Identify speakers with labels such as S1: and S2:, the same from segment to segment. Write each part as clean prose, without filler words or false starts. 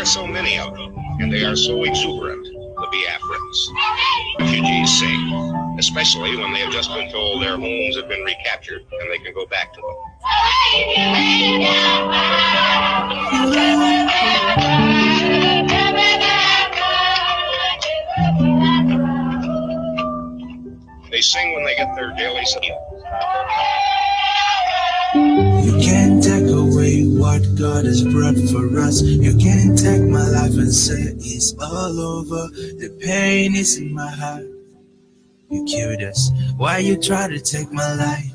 S1: are so many of them, and they are so exuberant, the Biafrans. Refugees sing, especially when they have just been told their homes have been recaptured and they can go back to them. They sing when they get their daily sleep.
S2: You can't take away what God has brought for us. You can't take my life and say it's all over. The pain is in my heart. You killed us. Why you try to take my life?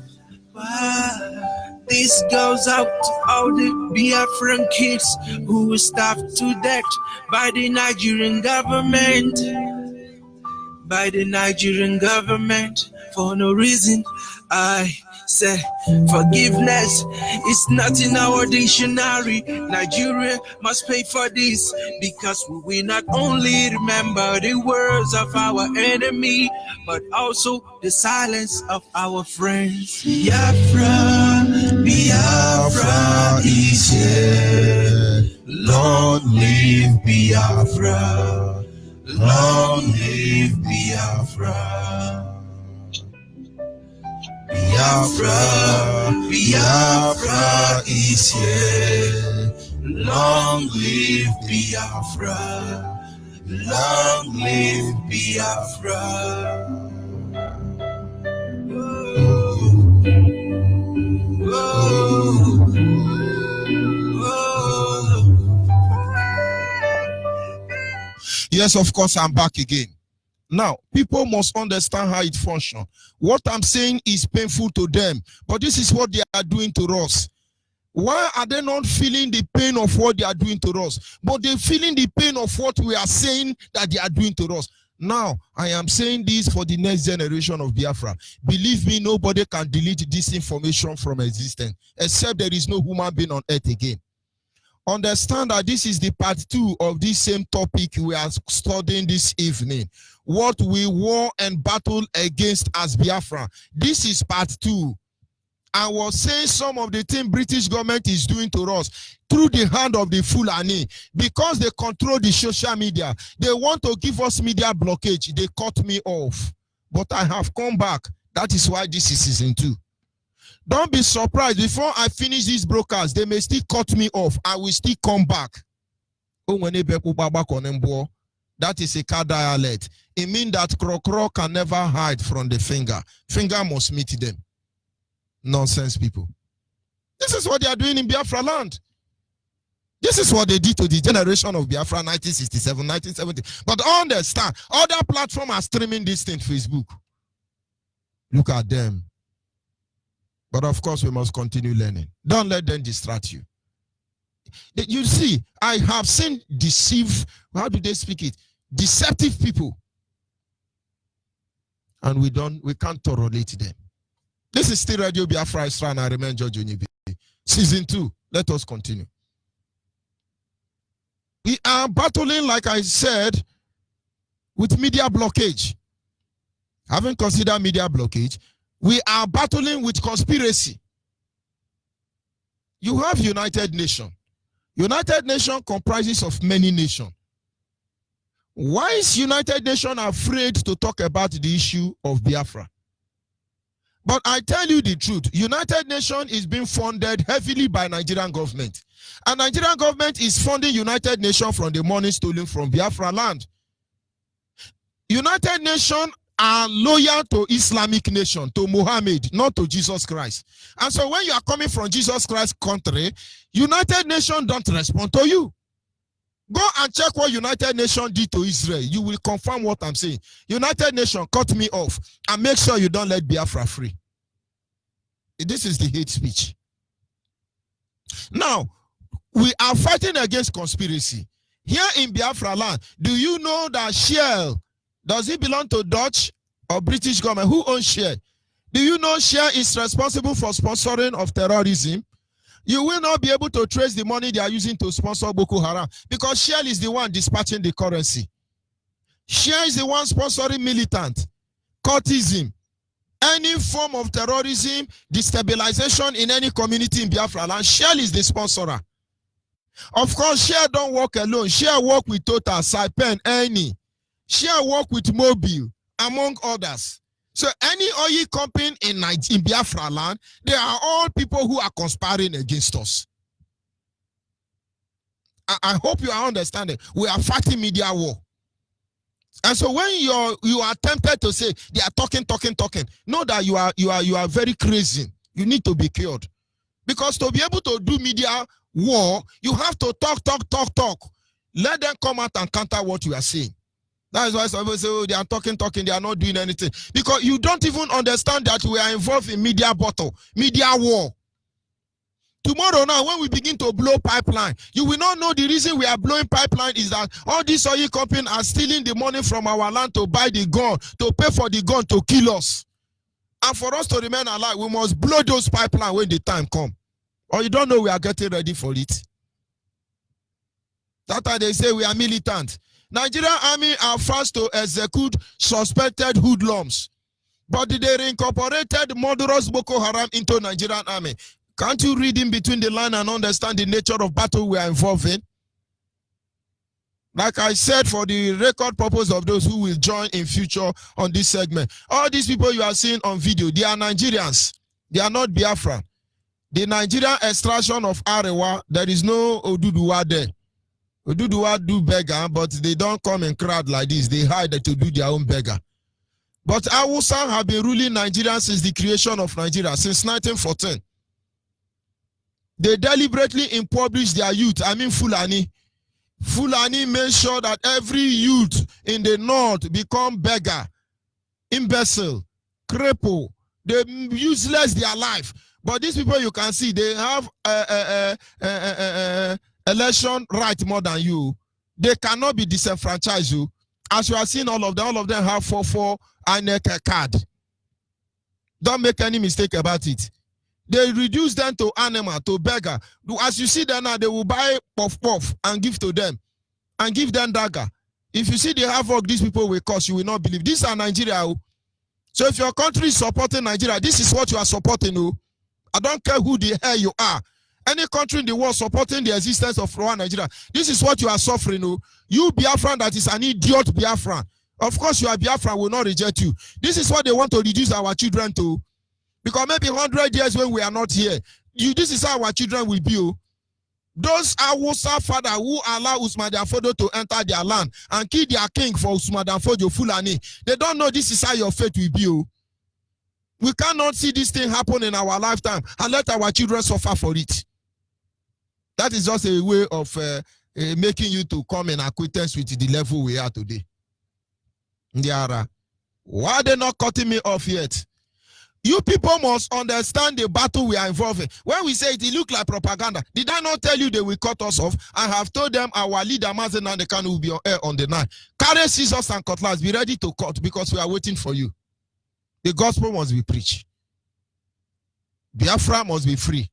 S2: Why? This goes out to all the Biafran kids who were starved to death by the Nigerian government. By the Nigerian government for no reason. I say forgiveness is not in our dictionary. Nigeria must pay for this because we will not only remember the words of our enemy, but also the silence of our friends. Biafra, Biafra is here. Long live Biafra. Long live Biafra. Biafra, Biafra is here. Long live Biafra. Long live Biafra. Oh, oh, oh.
S3: Yes, of course, I'm back again. Now, people must understand how it functions. What I'm saying is painful to them, but this is what they are doing to us. Why are they not feeling the pain of what they are doing to us? But they're feeling the pain of what we are saying that they are doing to us. Now, I am saying this for the next generation of Biafra. Believe me, nobody can delete this information from existence, except there is no human being on earth again. Understand that this is the part 2 of this same topic we are studying this evening. What we war and battle against as Biafra. This is part 2. I was saying some of the things British government is doing to us through the hand of the Fulani, because they control the social media. They want to give us media blockage. They cut me off. But I have come back. That is why this is season 2. Don't be surprised. Before I finish this broadcast, they may still cut me off. I will still come back. That is a car dialect. It means that crocro can never hide from the finger. Finger must meet them. Nonsense people. This is what they are doing in Biafra land. This is what they did to the generation of Biafra 1967, 1970. But understand, other platforms are streaming this thing, Facebook. Look at them. But of course, we must continue learning. Don't let them distract you. You see, I have seen how do they speak it? Deceptive people. And we can't tolerate them. This is still Radio Biafra Extra, and I remain George Onyibe. Season 2. Let us continue. We are battling, like I said, with media blockage. Having considered media blockage, we are battling with conspiracy. You have United Nations. United Nations comprises of many nations. Why is United Nations afraid to talk about the issue of Biafra? But I tell you the truth, United Nations is being funded heavily by Nigerian government. And Nigerian government is funding United Nations from the money stolen from Biafra land. United Nations are loyal to Islamic nation, to Muhammad, not to Jesus Christ. And so when you are coming from Jesus Christ's country, United Nations don't respond to you. Go and check what United Nations did to Israel. You will confirm what I'm saying. United Nations cut me off and make sure you don't let Biafra free. This is the hate speech. Now, we are fighting against conspiracy. Here in Biafra land, do you know that Shell, does it belong to Dutch or British government? Who owns Shell? Do you know Shell is responsible for sponsoring of terrorism? You will not be able to trace the money they are using to sponsor Boko Haram because Shell is the one dispatching the currency. Shell is the one sponsoring militant, cultism, any form of terrorism, destabilization in any community in Biafra land. Shell is the sponsorer. Of course, Share don't work alone. Share work with Total, Saipen, Eni. Share work with Mobile, among others. So any oil company in Biafra land, they are all people who are conspiring against us. I hope you are understanding. We are fighting media war. And so when you are tempted to say they are talking, know that you are very crazy. You need to be cured. Because to be able to do media war, you have to talk. Let them come out and counter what you are saying. That is why some people say, oh, they are talking, they are not doing anything. Because you don't even understand that we are involved in media battle, media war. Tomorrow now, when we begin to blow pipeline, you will not know the reason we are blowing pipeline is that all these oil companies are stealing the money from our land to buy the gun, to pay for the gun to kill us. And for us to remain alive, we must blow those pipelines when the time comes. Or you don't know we are getting ready for it. That's why they say we are militant. Nigerian army are fast to execute suspected hoodlums, but they reincorporated murderous Boko Haram into Nigerian army. Can't you read in between the line and understand the nature of battle we are involved in? Like I said, for the record purpose of those who will join in future on this segment, all these people you are seeing on video, they are Nigerians. They are not Biafran. The Nigerian extraction of Arewa, there is no Oduduwa there. Oduduwa do beggar, but they don't come in crowd like this. They hide to do their own beggar. But Awusa have been ruling Nigeria since the creation of Nigeria, since 1914. They deliberately impoverished their youth. I mean Fulani. Fulani made sure that every youth in the north become beggar, imbecile, cripple. They useless their life. But these people you can see, they have election right more than you. They cannot be disenfranchised. You, as you are seeing, all of them have 4 INEC card. Don't make any mistake about it. They reduce them to animal, to beggar. As you see them now, they will buy puff and give to them, and give them dagger. If you see the havoc these people will cause, you will not believe. These are Nigeria. So if your country is supporting Nigeria, this is what you are supporting. I don't care who the hell you are. Any country in the world supporting the existence of Rwanda, Nigeria, this is what you are suffering. You Biafran that is an idiot Biafran. Of course, you are Biafran, will not reject you. This is what they want to reduce our children to. Because maybe 100 years when we are not here, this is how our children will be. Those Awusa father who allow Usman Danfodio to enter their land and kill their king for Usman Danfodio Fulani, they don't know this is how your fate will be. We cannot see this thing happen in our lifetime and let our children suffer for it. That is just a way of making you to come in acquaintance with the level we are today. Ndiara, why are they not cutting me off yet? You people must understand the battle we are involved in. When we say it looks like propaganda, did I not tell you they will cut us off? I have told them our leader, Mazen Nandekan, will be on air on the night. Carry scissors and cutlass, be ready to cut because we are waiting for you. The gospel must be preached. Biafra must be free.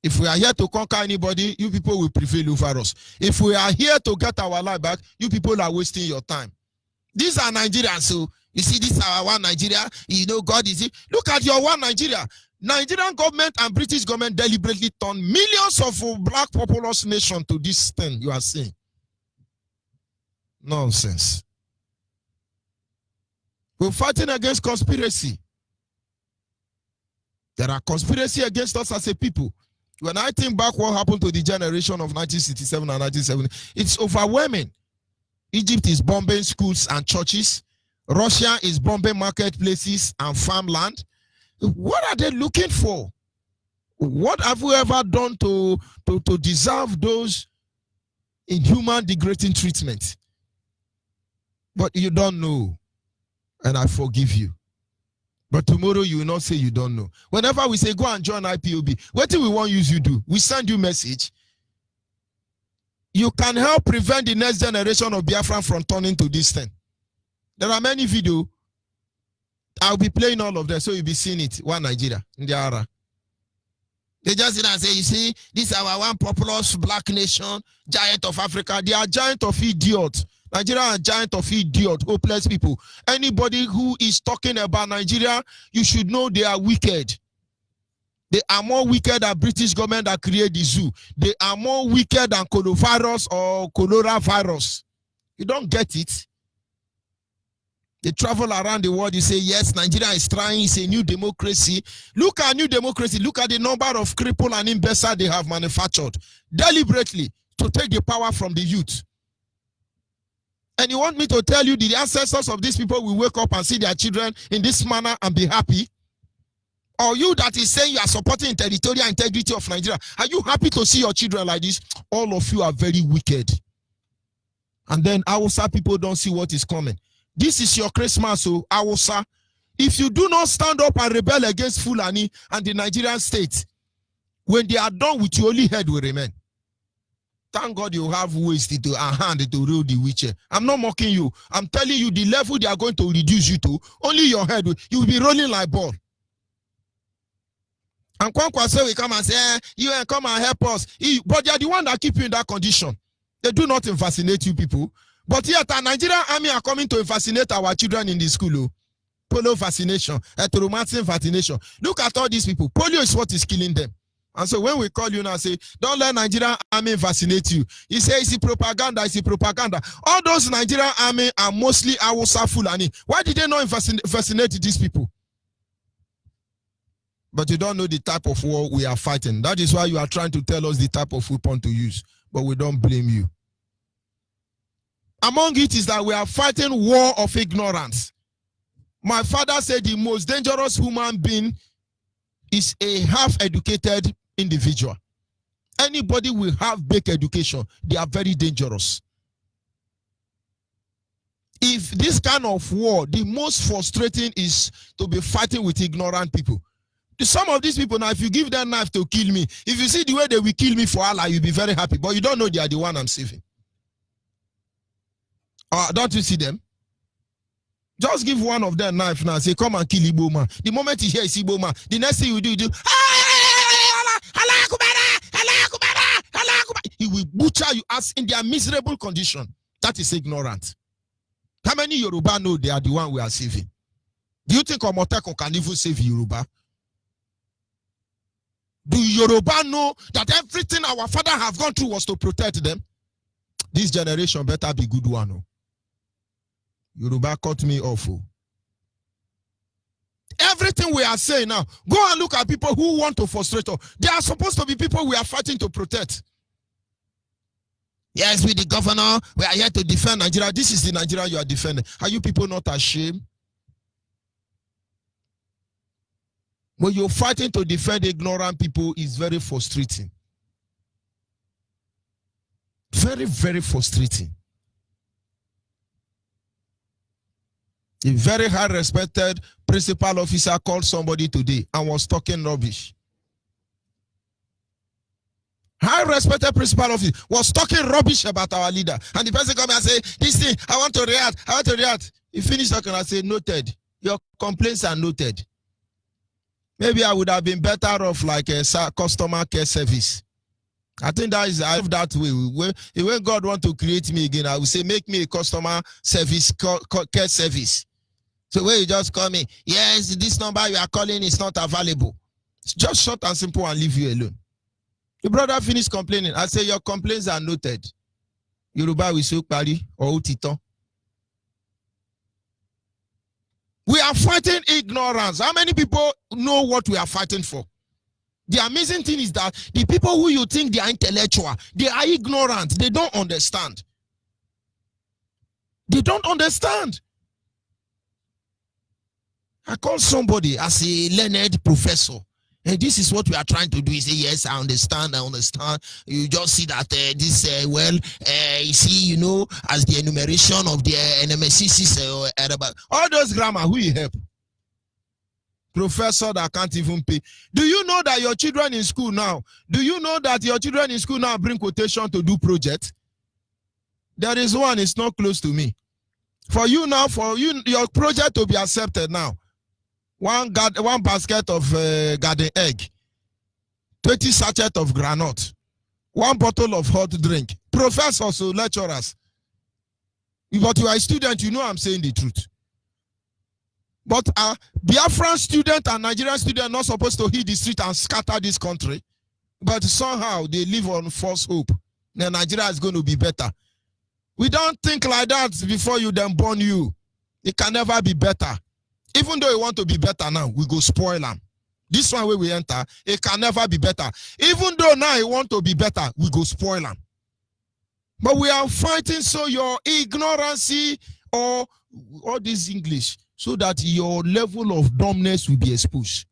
S3: If we are here to conquer anybody, you people will prevail over us. If we are here to get our life back, you people are wasting your time. These are Nigerians, so you see, this is our one Nigeria. You know, God is it. Look at your one Nigeria. Nigerian government and British government deliberately turned millions of black populous nation to this thing you are seeing. Nonsense. We're fighting against conspiracy. There are conspiracy against us as a people. When I think back what happened to the generation of 1967 and 1970, it's overwhelming. Egypt is bombing schools and churches. Russia is bombing marketplaces and farmland. What are they looking for? What have we ever done to deserve those inhuman, degrading treatment? But you don't know, and I forgive you. But tomorrow you will not say you don't know. Whenever we say go and join IPOB, what do we want you to do? We send you message. You can help prevent the next generation of Biafran from turning to this thing. There are many videos. I'll be playing all of them, so you'll be seeing it. One Nigeria, Indiara. They just sit and say, you see, this is our one populous black nation, giant of Africa. They are giant of idiots. Nigeria are giant of idiot, hopeless people. Anybody who is talking about Nigeria, you should know they are wicked. They are more wicked than British government that create the zoo. They are more wicked than coronavirus or coronavirus. You don't get it. They travel around the world. You say, yes, Nigeria is trying. It's a new democracy. Look at new democracy. Look at the number of cripple and imbecile they have manufactured deliberately to take the power from the youth. And you want me to tell you the ancestors of these people will wake up and see their children in this manner and be happy? Or you that is saying you are supporting territorial integrity of Nigeria, are you happy to see your children like this? All of you are very wicked. And then Hausa people don't see what is coming. This is your Christmas, so Hausa. If you do not stand up and rebel against Fulani and the Nigerian state, when they are done with you, only head will remain. Thank God you have ways to a hand to rule the wheelchair. I'm not mocking you. I'm telling you the level they are going to reduce you to, only your head, you will be rolling like ball. And Kwankwa say we come and say, you come and help us. But they are the one that keep you in that condition. They do not vaccinate you people. But yet, the Nigerian army are coming to vaccinate our children in the school. Polio vaccination, erythromycin vaccination. Look at all these people. Polio is what is killing them. And so when we call you now and say, don't let Nigerian army vaccinate you. You say, it's propaganda, it's propaganda. All those Nigerian army are mostly Hausa Fulani. Why did they not vaccinate these people? But you don't know the type of war we are fighting. That is why you are trying to tell us the type of weapon to use. But we don't blame you. Among it is that we are fighting war of ignorance. My father said the most dangerous human being is a half-educated individual. Anybody will have basic education. They are very dangerous. If this kind of war, the most frustrating is to be fighting with ignorant people. Some of these people now, if you give them a knife to kill me, if you see the way they will kill me for Allah, you'll be very happy. But you don't know they are the one I'm saving. Don't you see them? Just give one of them a knife now and say, come and kill Igbo man. The moment you hear Igbo man, the next thing you do, he will butcher you as in their miserable condition. That is ignorant. How many Yoruba know they are the one we are saving? Do you think Omoteko can even save Yoruba? Do Yoruba know that everything our father have gone through was to protect them? This generation better be good one. Oh. Yoruba cut me off. Oh. Everything we are saying now, go and look at people who want to frustrate us. They are supposed to be people we are fighting to protect. Yes, with the governor, we are here to defend Nigeria. This is the Nigeria you are defending. Are you people not ashamed? When you're fighting to defend ignorant people, it's very frustrating. Very, very frustrating. A very high respected principal officer called somebody today and was talking rubbish. High respected principal officer was talking rubbish about our leader. And the person come and say, this thing, I want to react. He finished talking and said, noted. Your complaints are noted. Maybe I would have been better off like a customer care service. I think that is that way. When God wants to create me again, I will say, make me a customer service, care service. So when you just call me, yes, this number you are calling is not available. It's just short and simple and leave you alone. The brother finished complaining. I say, your complaints are noted. Yoruba will say, Pari or Utito. We are fighting ignorance. How many people know what we are fighting for? The amazing thing is that the people who you think they are intellectual, they are ignorant. They don't understand. They don't understand. I call somebody as a learned professor. And this is what we are trying to do. He say, yes, I understand. You just see that you see, you know, as the enumeration of the NMSCs, all those grammar, who you help? Professor that can't even pay. Do you know that your children in school now, bring quotation to do project? There is one, it's not close to me. For you now, your project to be accepted now. One basket of garden egg, 20 sachet of granite, 1 bottle of hot drink. Professors, so lecturers. But you are a student, you know I'm saying the truth. But Biafran student and Nigerian student are not supposed to hit the street and scatter this country. But somehow they live on false hope. Now Nigeria is going to be better. We don't think like that before you then born you. It can never be better. Even though you want to be better now, we go spoil them. This one where we enter, it can never be better. Even though now you want to be better, we go spoil them. But we are fighting so your ignorance or all this English, so that your level of dumbness will be exposed.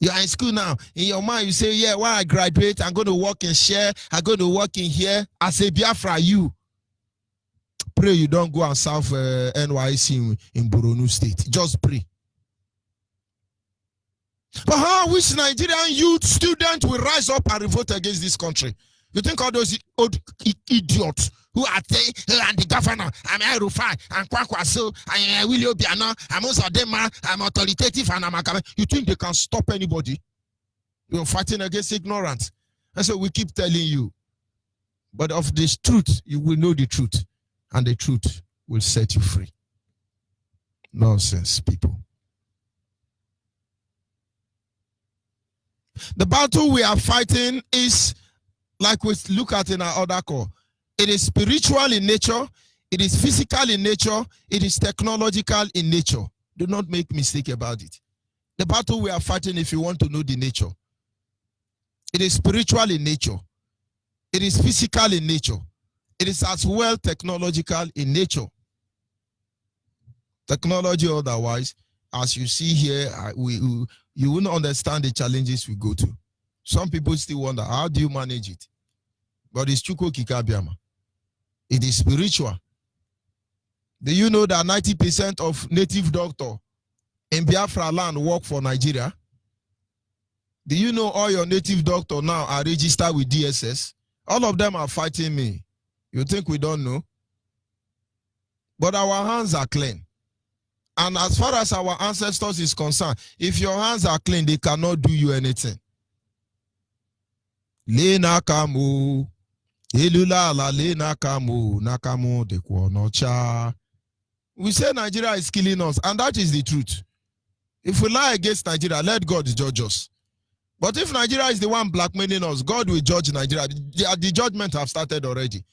S3: You are in school now. In your mind, you say, yeah, when I graduate, I'm going to work in share. I'm going to work in here. As a Biafra, you. Pray you don't go and serve NYC in Borno State. Just pray. But how which Nigerian youth student will rise up and revolt against this country? You think all those old idiots who are saying, I'm the governor, I'm Rufai, I'm Kwakwaso, I'm Willie Obiano, I'm Osadema, I'm authoritative, and I'm a. You think they can stop anybody? You're fighting against ignorance. And so we keep telling you, but of this truth, you will know the truth, and the truth will set you free. Nonsense, people. The battle we are fighting is, like we look at in our other call, it is spiritual in nature, it is physical in nature, it is technological in nature. Do not make mistake about it. The battle we are fighting, if you want to know the nature, it is spiritual in nature, it is physical in nature, it is as well technological in nature. Technology otherwise, as you see here, you will not understand the challenges we go to. Some people still wonder, how do you manage it? But it's Chuko Kikabiama. It is spiritual. Do you know that 90% of native doctors in Biafra land work for Nigeria? Do you know all your native doctors now are registered with DSS? All of them are fighting me. You think we don't know? But our hands are clean. And as far as our ancestors is concerned, if your hands are clean, they cannot do you anything. Le nakamu, elulala le nakamu, nakamu de kwonocha. We say Nigeria is killing us, and that is the truth. If we lie against Nigeria, let God judge us. But if Nigeria is the one blackmailing us, God will judge Nigeria. The judgment have started already.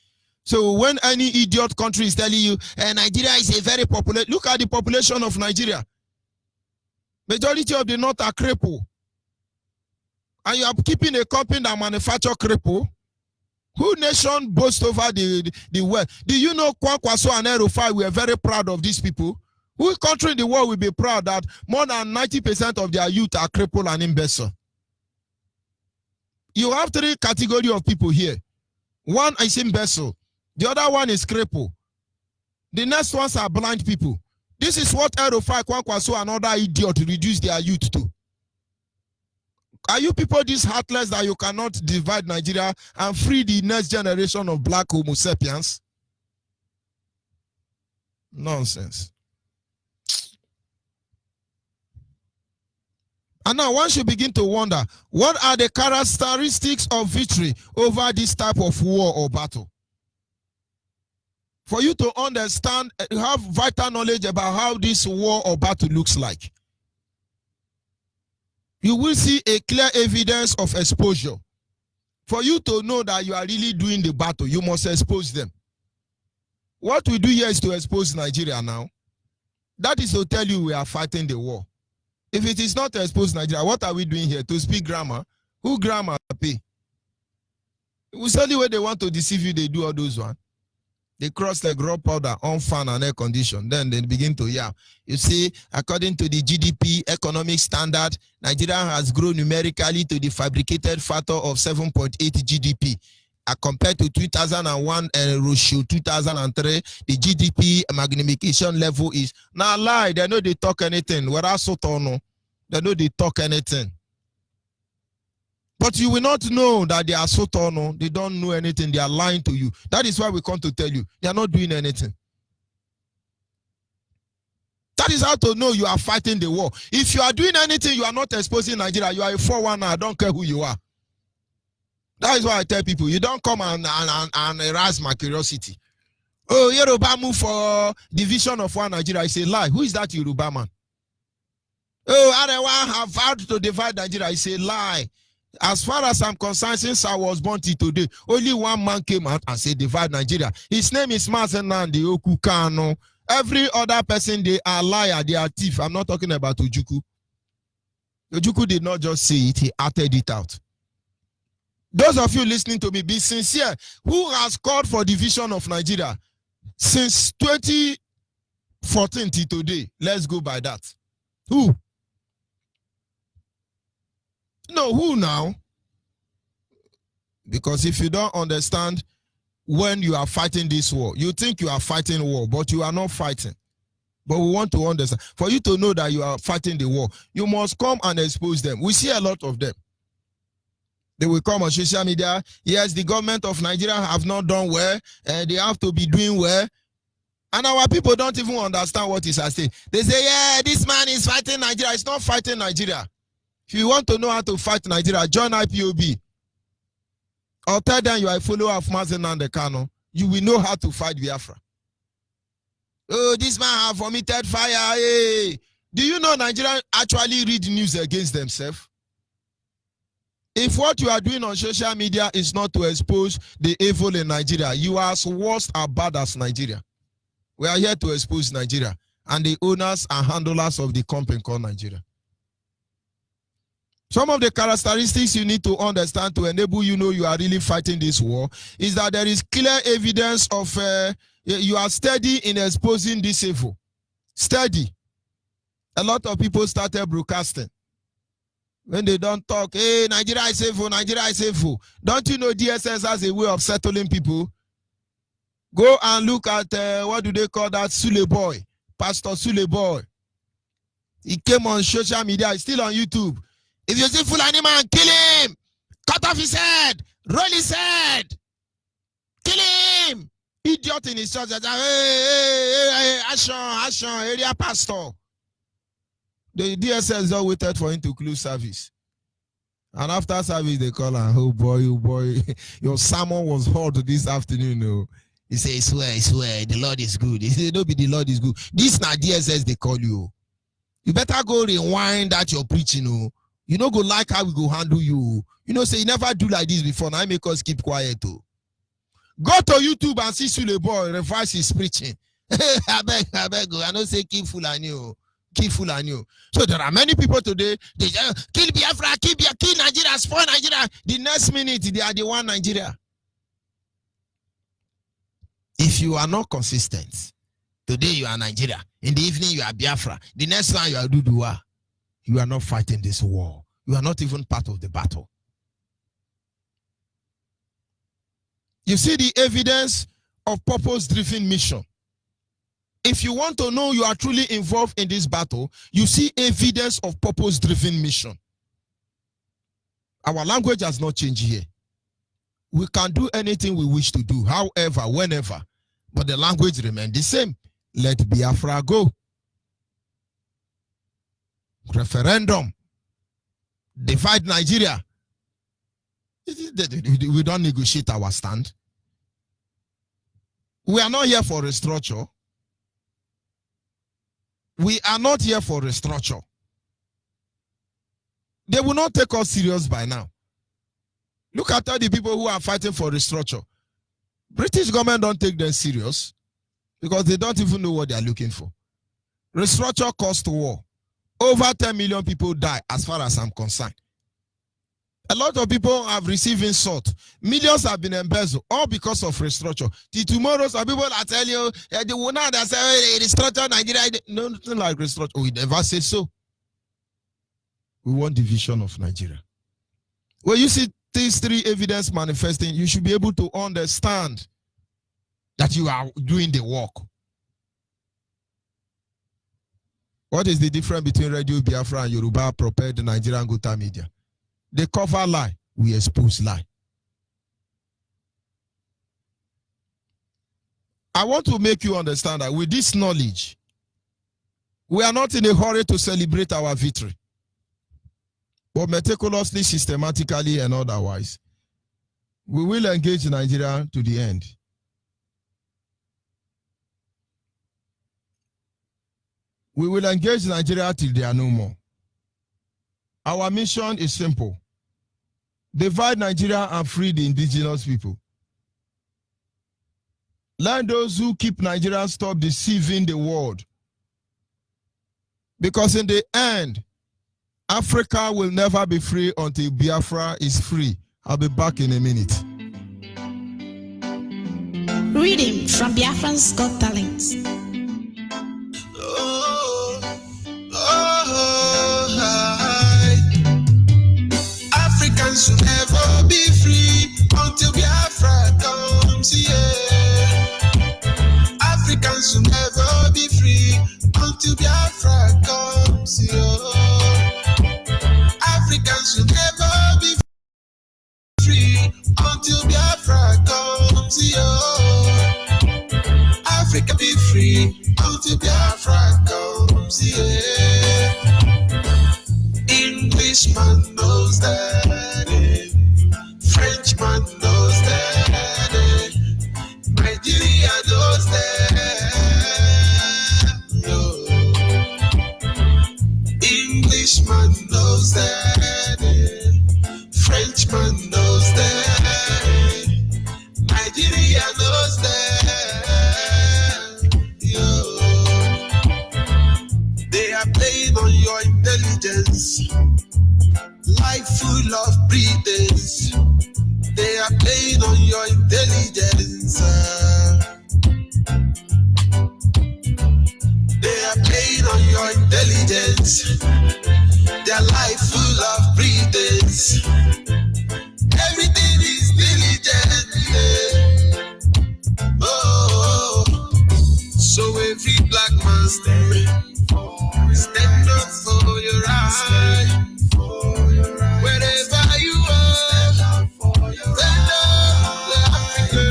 S3: So when any idiot country is telling you, Nigeria is a very population, look at the population of Nigeria. Majority of the North are crippled. And you are keeping a company that manufacture cripple. Who nation boasts over the world? Do you know Kwakwaso and Erufai were very proud of these people? Who country in the world will be proud that more than 90% of their youth are crippled and imbecile? You have three categories of people here. One is imbecile. The other one is cripple. The next ones are blind people. This is what Erufai, Kwakwaso, and other idiots reduce their youth to. Are you people this heartless that you cannot divide Nigeria and free the next generation of black Homo sapiens? Nonsense. And now one should begin to wonder, what are the characteristics of victory over this type of war or battle? For you to understand, have vital knowledge about how this war or battle looks like. You will see a clear evidence of exposure. For you to know that you are really doing the battle, you must expose them. What we do here is to expose Nigeria now. That is to tell you we are fighting the war. If it is not to expose Nigeria, what are we doing here? To speak grammar? Who grammar pay? It's only when they want to deceive you, they do all those ones. They cross the raw powder on fan and air condition. Then they begin to yell. You see, according to the GDP economic standard, Nigeria has grown numerically to the fabricated factor of 7.8 GDP. Compared to 2001 and ratio 2003, the GDP magnification level is now lie. They know they talk anything. Whereas Sotono, they know they talk anything. But you will not know that they are Sotono. They don't know anything. They are lying to you. That is why we come to tell you they are not doing anything. That is how to know you are fighting the war. If you are doing anything, you are not exposing Nigeria. You are a 419. I don't care who you are. That is why I tell people, you don't come and arouse my curiosity. Oh, Yoruba move for division of one Nigeria. It's a lie. Who is that Yoruba man? Oh, Arewa have vowed to divide Nigeria. It's a lie. As far as I'm concerned, since I was born till today, only one man came out and said divide Nigeria. His name is Mazenandi Okukano. Every other person, they are liar, they are thief. I'm not talking about Ojukwu. Ojukwu did not just say it, he acted it out. Those of you listening to me, be sincere. Who has called for division of Nigeria since 2014 till today? Let's go by that. Who? No, who now? Because if you don't understand when you are fighting this war, you think you are fighting war, but you are not fighting. But we want to understand. For you to know that you are fighting the war, you must come and expose them. We see a lot of them. They will come on social media. Yes, the government of Nigeria have not done well, and they have to be doing well. And our people don't even understand what is at stake. They say, yeah, this man is fighting Nigeria. It's not fighting Nigeria. If you want to know how to fight Nigeria, join IPOB. Or tell them you are a follower of Mazen and the Kano. You will know how to fight Biafra. Oh, this man have vomited fire. Hey. Do you know Nigerians actually read news against themselves? If what you are doing on social media is not to expose the evil in Nigeria, you are as worst or bad as Nigeria. We are here to expose Nigeria and the owners and handlers of the company called Nigeria. Some of the characteristics you need to understand to enable you know you are really fighting this war is that there is clear evidence of you are steady in exposing this evil. Steady. A lot of people started broadcasting. When they don't talk, hey, Nigeria is evil, Nigeria is evil. Don't you know DSS has a way of settling people? Go and look at, what do they call that, Sule Boy, Pastor Sule Boy. He came on social media, he's still on YouTube. If you see Fulani man, kill him! Cut off his head! Roll his head! Kill him! Idiot in his church. Hey, action, area pastor. The DSS just waited for him to close service. And after service, they call him, oh boy, your sermon was hot this afternoon. No. He said, swear, the Lord is good. He said, no, be the Lord is good. This now DSS, they call you. You better go rewind that you're preaching. Oh. You know, go like how we go handle you. You know, say you never do like this before. Now make us keep quiet. Oh. Go to YouTube and see Sule Boy revise his preaching. I beg go. I don't say keep full on you. Keep full on you. So there are many people today, they just kill Biafra, kill Nigeria, spoil Nigeria. The next minute, they are the one Nigeria. If you are not consistent, today you are Nigeria, in the evening you are Biafra, the next time you are Dudua, you are not fighting this war. You are not even part of the battle. You see the evidence of purpose-driven mission. If you want to know you are truly involved in this battle, you see evidence of purpose-driven mission. Our language has not changed here. We can do anything we wish to do, however, whenever, but the language remains the same. Let Biafra go. Referendum. Divide Nigeria. We don't negotiate our stand. We are not here for restructure. We are not here for restructure. They will not take us serious by now. Look at all the people who are fighting for restructure. British government don't take them serious because they don't even know what they are looking for. Restructure cost war. Over 10 million people die as far as I'm concerned. A lot of people have received insult. Millions have been embezzled, all because of restructure. Till tomorrow, some people are telling you, they will not say, hey, restructure Nigeria. No, nothing like restructure. We never say so. We want division of Nigeria. When you see these three evidence manifesting, you should be able to understand that you are doing the work. What is the difference between Radio Biafra and Yoruba propelled Nigerian Gota media? They cover lie, we expose lie. I want to make you understand that with this knowledge, we are not in a hurry to celebrate our victory, but meticulously, systematically, and otherwise, we will engage Nigeria to the end. We will engage Nigeria till they are no more. Our mission is simple. Divide Nigeria and free the indigenous people. Let those who keep Nigeria stop deceiving the world. Because in the end, Africa will never be free until Biafra is free. I'll be back in a minute.
S4: Reading from Biafran's Got Talents.
S2: Africans will never be free until Biafra comes here. Africans will never be free until Biafra comes here. Africans will never be free until Biafra comes here. Africa be free until Biafra comes here. Englishman knows that, Frenchman knows that, Nigeria knows that, Englishman knows that, Frenchman knows that, Nigeria knows that, They are playing on your intelligence, life full of pretense. They are playing on your intelligence. They are playing on your intelligence. Their life full of pretense. Everything is diligent. Oh, so every black man stand up for your right. Wherever you are, stand up for Africa.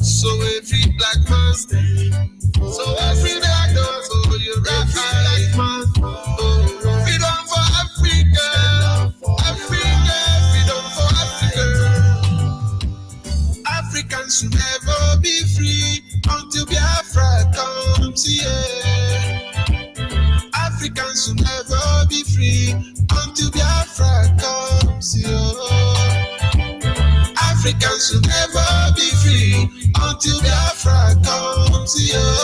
S2: So every black man stand. So every black man for your right. Freedom for Africa. Africa, freedom for Africa. Africans should never be free until Biafra comes here. Africans will never be free until Biafra comes here. Africans will never be free until Biafra comes here.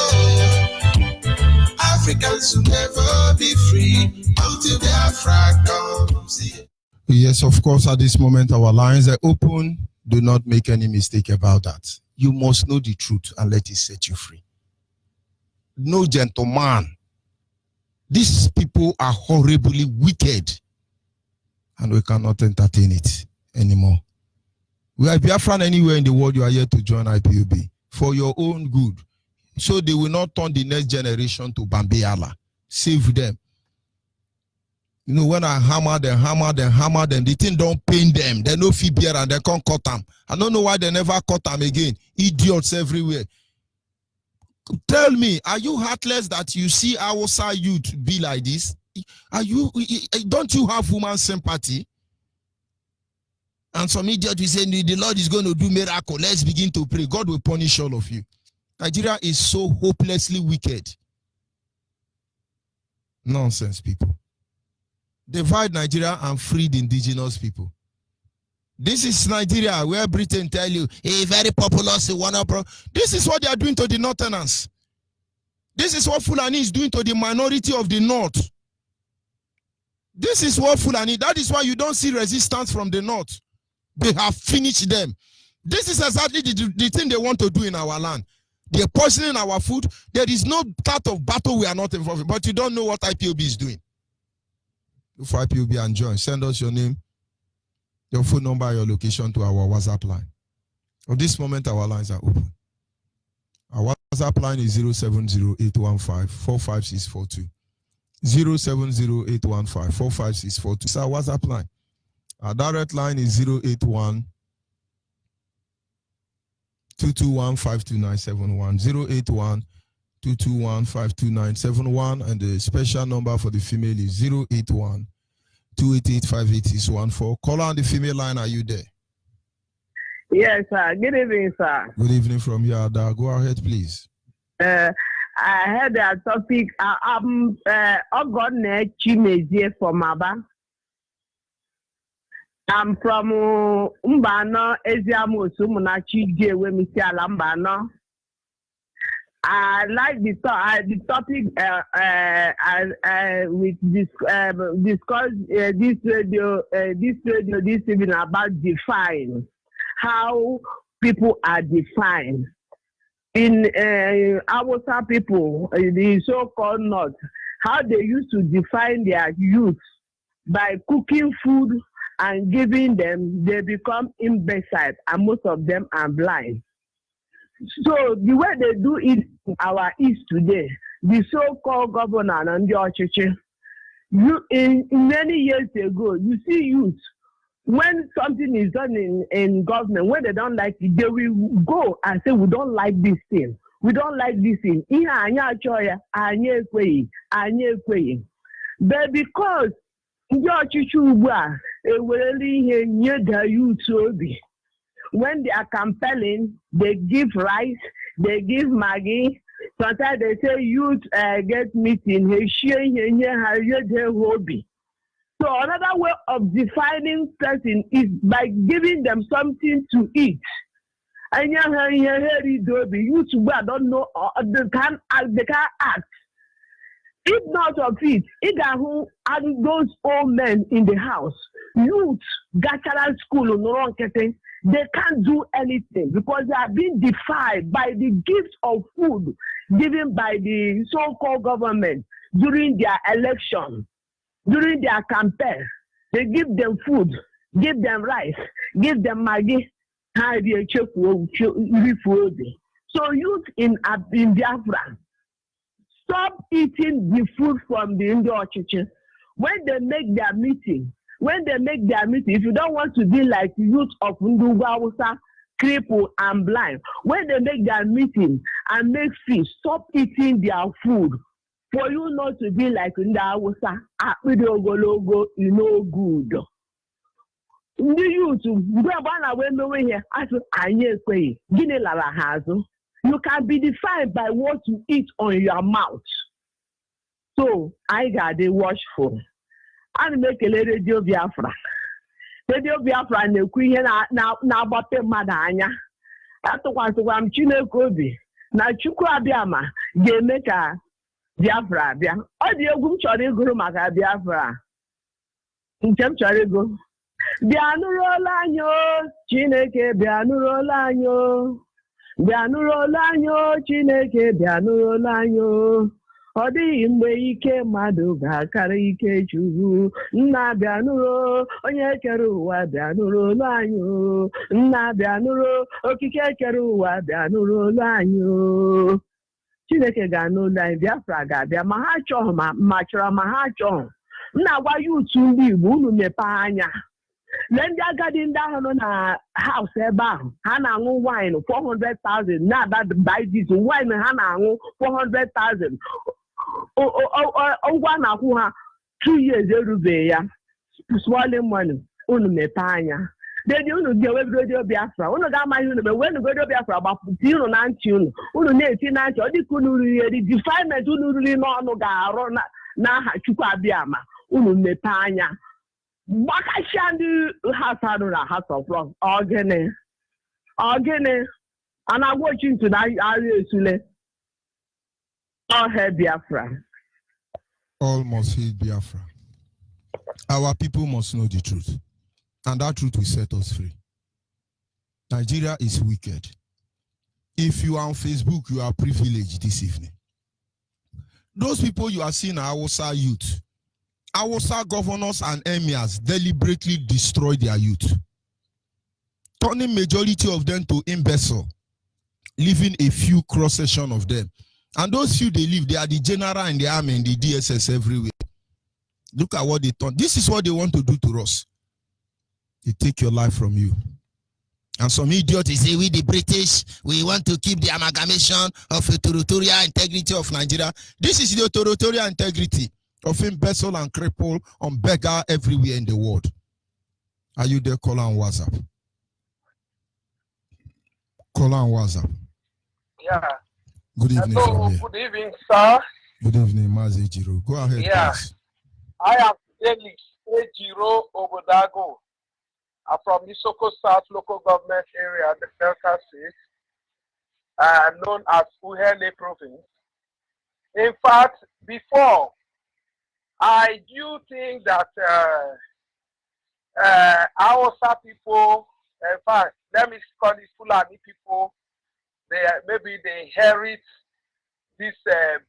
S2: Africans will never be free until Biafra comes here.
S3: Yes, of course, at this moment, our lines are open. Do not make any mistake about that. You must know the truth and let it set you free. No gentleman. These people are horribly wicked, and we cannot entertain it anymore. We are Biafran anywhere in the world. You are here to join IPOB for your own good, so they will not turn the next generation to Bambiala. Save them. You know, when I hammer them, the thing don't pain them. They no feel beer and they can't cut them. I don't know why they never cut them again. Idiots everywhere. Tell me, are you heartless that you see our youth be like this? Don't you have human sympathy? And some idiot will say, the Lord is going to do miracle. Let's begin to pray. God will punish all of you. Nigeria is so hopelessly wicked. Nonsense, people. Divide Nigeria and free the indigenous people. This is Nigeria, where Britain tell you, a very populous, this is what they are doing to the Northerners. This is what Fulani is doing to the minority of the North. This is what Fulani, that is why you don't see resistance from the North. They have finished them. This is exactly the thing they want to do in our land. They're poisoning our food. There is no part of battle we are not involved in, but you don't know what IPOB is doing. Look for IPOB and join. Send us your name, your phone number, your location to our WhatsApp line. At this moment, our lines are open. Our WhatsApp line is 070-815-45642. 070-815-45642. It's our WhatsApp line. Our direct line is 081-221-52971. 081-221-52971. And the special number for the female is 081-288-58614. Caller on the female line, are you there?
S5: Yes, sir. Good evening, sir.
S3: Good evening from Yada. Go ahead, please.
S5: I had a topic. I'm Ogone Chimezie from Aba. I'm from Mbano, Eziamu, Sumunachi, Wemisi Alambano. I like the topic with discuss this radio this evening about define how people are defined in Hausa people, the so-called North, how they used to define their youth by cooking food and giving them. They become imbecile, and most of them are blind. So the way they do it in our East today, the so-called governor and the Ochichi, in many years ago, you see youth, when something is done in government, when they don't like it, they will go and say, we don't like this thing. We don't like this thing. But because the Ochichi youth, when they are compelling, they give rice, they give Maggie. Sometimes they say youth get meeting. So another way of defining person is by giving them something to eat. And youth don't know they can't act. If not of it, those old men in the house, youth, Gachara school, they can't do anything because they are being defied by the gift of food given by the so-called government during their election, during their campaign. They give them food, give them rice, give them Maggi. So youth in Biafra, stop eating the food from the Indo churches. When they make their meeting, if you don't want to be like youth of Ndugwa, crippled and blind, when they make their meeting and make feast, stop eating their food. For you not to be like Ndawusa, Akpidogologo, you know good. The youth, you can be defined by what you eat on your mouth. So I got the watchful. And make a radio Biafra. Radio Biafra and the Queen now about the Madanya. That's what I'm Chinekobi. Now Chukwa Biama, they make a Biafra. All the Ogum Chori Guru Maka Biafra. In Charigo. Bianurolanyo, Chineke, Bianurolanyo. Bianurolanyo, Chineke, Bianurolanyo. Ọ dịghị mgbe ike mmadụ ga-akara ike Chukwu. Nna bịanụrụ onye kere ụwa bịanụrụ olu anyị. Nna bịanụrụ okike kere ụwa bịanụrụ olu anyị. Chineke ga-anụ olu anyị, Biafra ga-abịa ma ha chọọ ma chọrọ ma ha chọọ. M na-agwa yutu ndị Igbo unu mepee anya. Lee ndị agadi ndị ahụ nọ na haus ebe ahụ, ha na-aṅụ wine 400,000 na-aba baidis wine ha na-aṅụ 400,000. Ụgwọ na-akwụ ha 2 years erubeghị ya. Swallowing money, unu mepee anya. Dedi unu ga-ewebido Biafra, unu ga-amaghị unu mgbe wenu godo Biafra gbapụta unu na ntị unu na-eti na ntị, ọ dịka unu riri eri defilement unu riri n'ọnụ ga-arụ n'aha Chukwu Abịama, unu mepee anya. Gbakasịa ndị house anụ na House of Law, ogene, a na-agwa ochi ntụ na arịa esule. All hail Biafra.
S3: All must hail Biafra. Our people must know the truth. And that truth will set us free. Nigeria is wicked. If you are on Facebook, you are privileged this evening. Those people you are seeing are Hausa youth. Hausa governors and emirs deliberately destroy their youth, turning majority of them to imbecile, leaving a few cross-section of them. And those few they leave, they are the general and the army and the DSS everywhere. Look at what they turn. This is what they want to do to us. They take your life from you. And some idiot is say, we the British, we want to keep the amalgamation of the territorial integrity of Nigeria. This is the territorial integrity of imbecile and cripple on beggar everywhere in the world. Are you there? Call on WhatsApp. Call on WhatsApp.
S6: Yeah.
S3: Good evening
S6: Hello,
S3: from here.
S6: good evening, sir.
S3: Good evening, Mazi Jiro. Go ahead, please.
S6: I am Felix Ejiro Obodago. I'm from Isoko South local government area, the Delta State, known as Uhele province. In fact, before, I do think that Hausa people, in fact, let me call it Fulani people, maybe they inherit this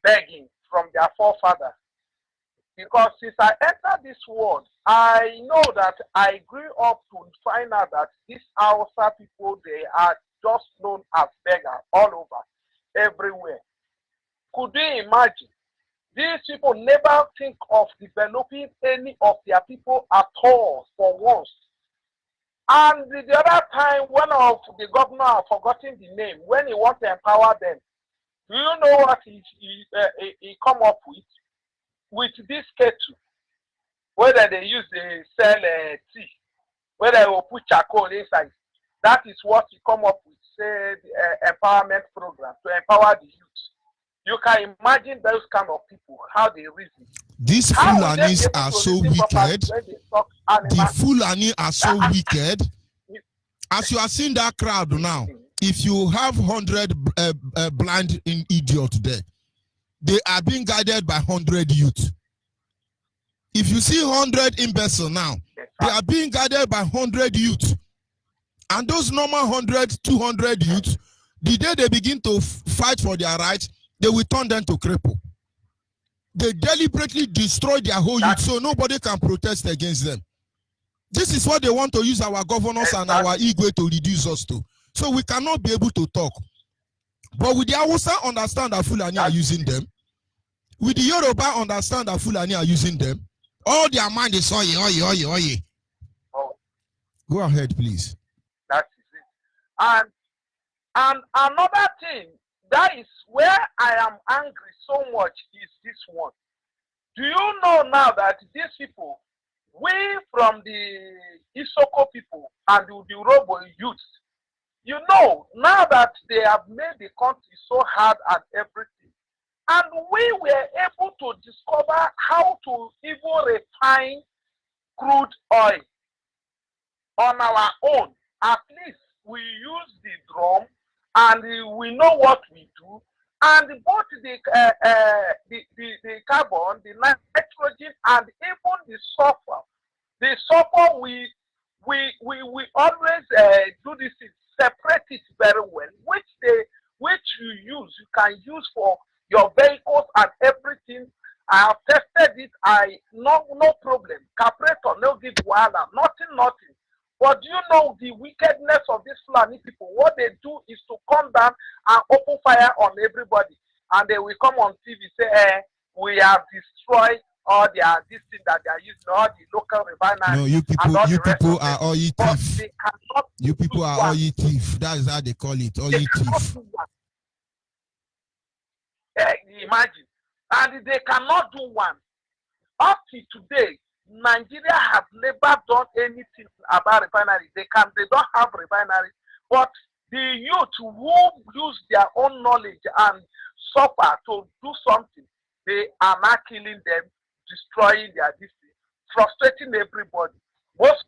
S6: begging from their forefathers. Because since I entered this world, I know that I grew up to find out that these Hausa people, they are just known as beggars all over, everywhere. Could you imagine? These people never think of developing any of their people at all for once. And the other time, one of the governor, I've forgotten the name, when he wants to empower them, do you know what he come up with? With this kettle, whether they use the sell tea, whether they will put charcoal inside. That is what he come up with, say, the empowerment program to empower the youth. You can imagine those kind of people, how they reason.
S3: These Fulanis are so wicked. The Fulani are so wicked. As you are seeing that crowd now, if you have 100 blind idiots there, they are being guided by 100 youth. If you see 100 imbeciles now, they are being guided by 100 youth. And those normal 100, 200 youth, the day they begin to fight for their rights, they will turn them to cripple. They deliberately destroy their whole youth so nobody can protest against them. This is what they want to use our governors and our ego to reduce us to. So we cannot be able to talk. But with the Hausa understand that Fulani are using them. With the Yoruba understand that Fulani are using them. All their mind is oye, oye, oye, oye.
S6: Oh.
S3: Go ahead, please.
S6: That is it. And another thing, that is where I am angry so much is this one. Do you know now that these people, we from the Isoko people and the Urobo youth, you know, now that they have made the country so hard and everything, and we were able to discover how to even refine crude oil on our own. At least we use the drum and we know what we do. And both the carbon, the nitrogen, and even the sulfur. The sulfur we always do this, separate it very well, which you can use for your vehicles and everything. I have tested it. No problem. Carburetor, no give wahala, nothing. But do you know the wickedness of these Fulani people? What they do is to come down and open fire on everybody, and they will come on TV say, we have destroyed all this thing that they are using, all the local refineries.
S3: No, you people are all ye thief. You people are all ye thief. That is how they call it, all ye thief.
S6: Imagine. And they cannot do one. Up to today, Nigeria has never done anything about refineries. They don't have refineries. But the youth who use their own knowledge and suffer to do something, they are not killing them, destroying their district, frustrating everybody. Most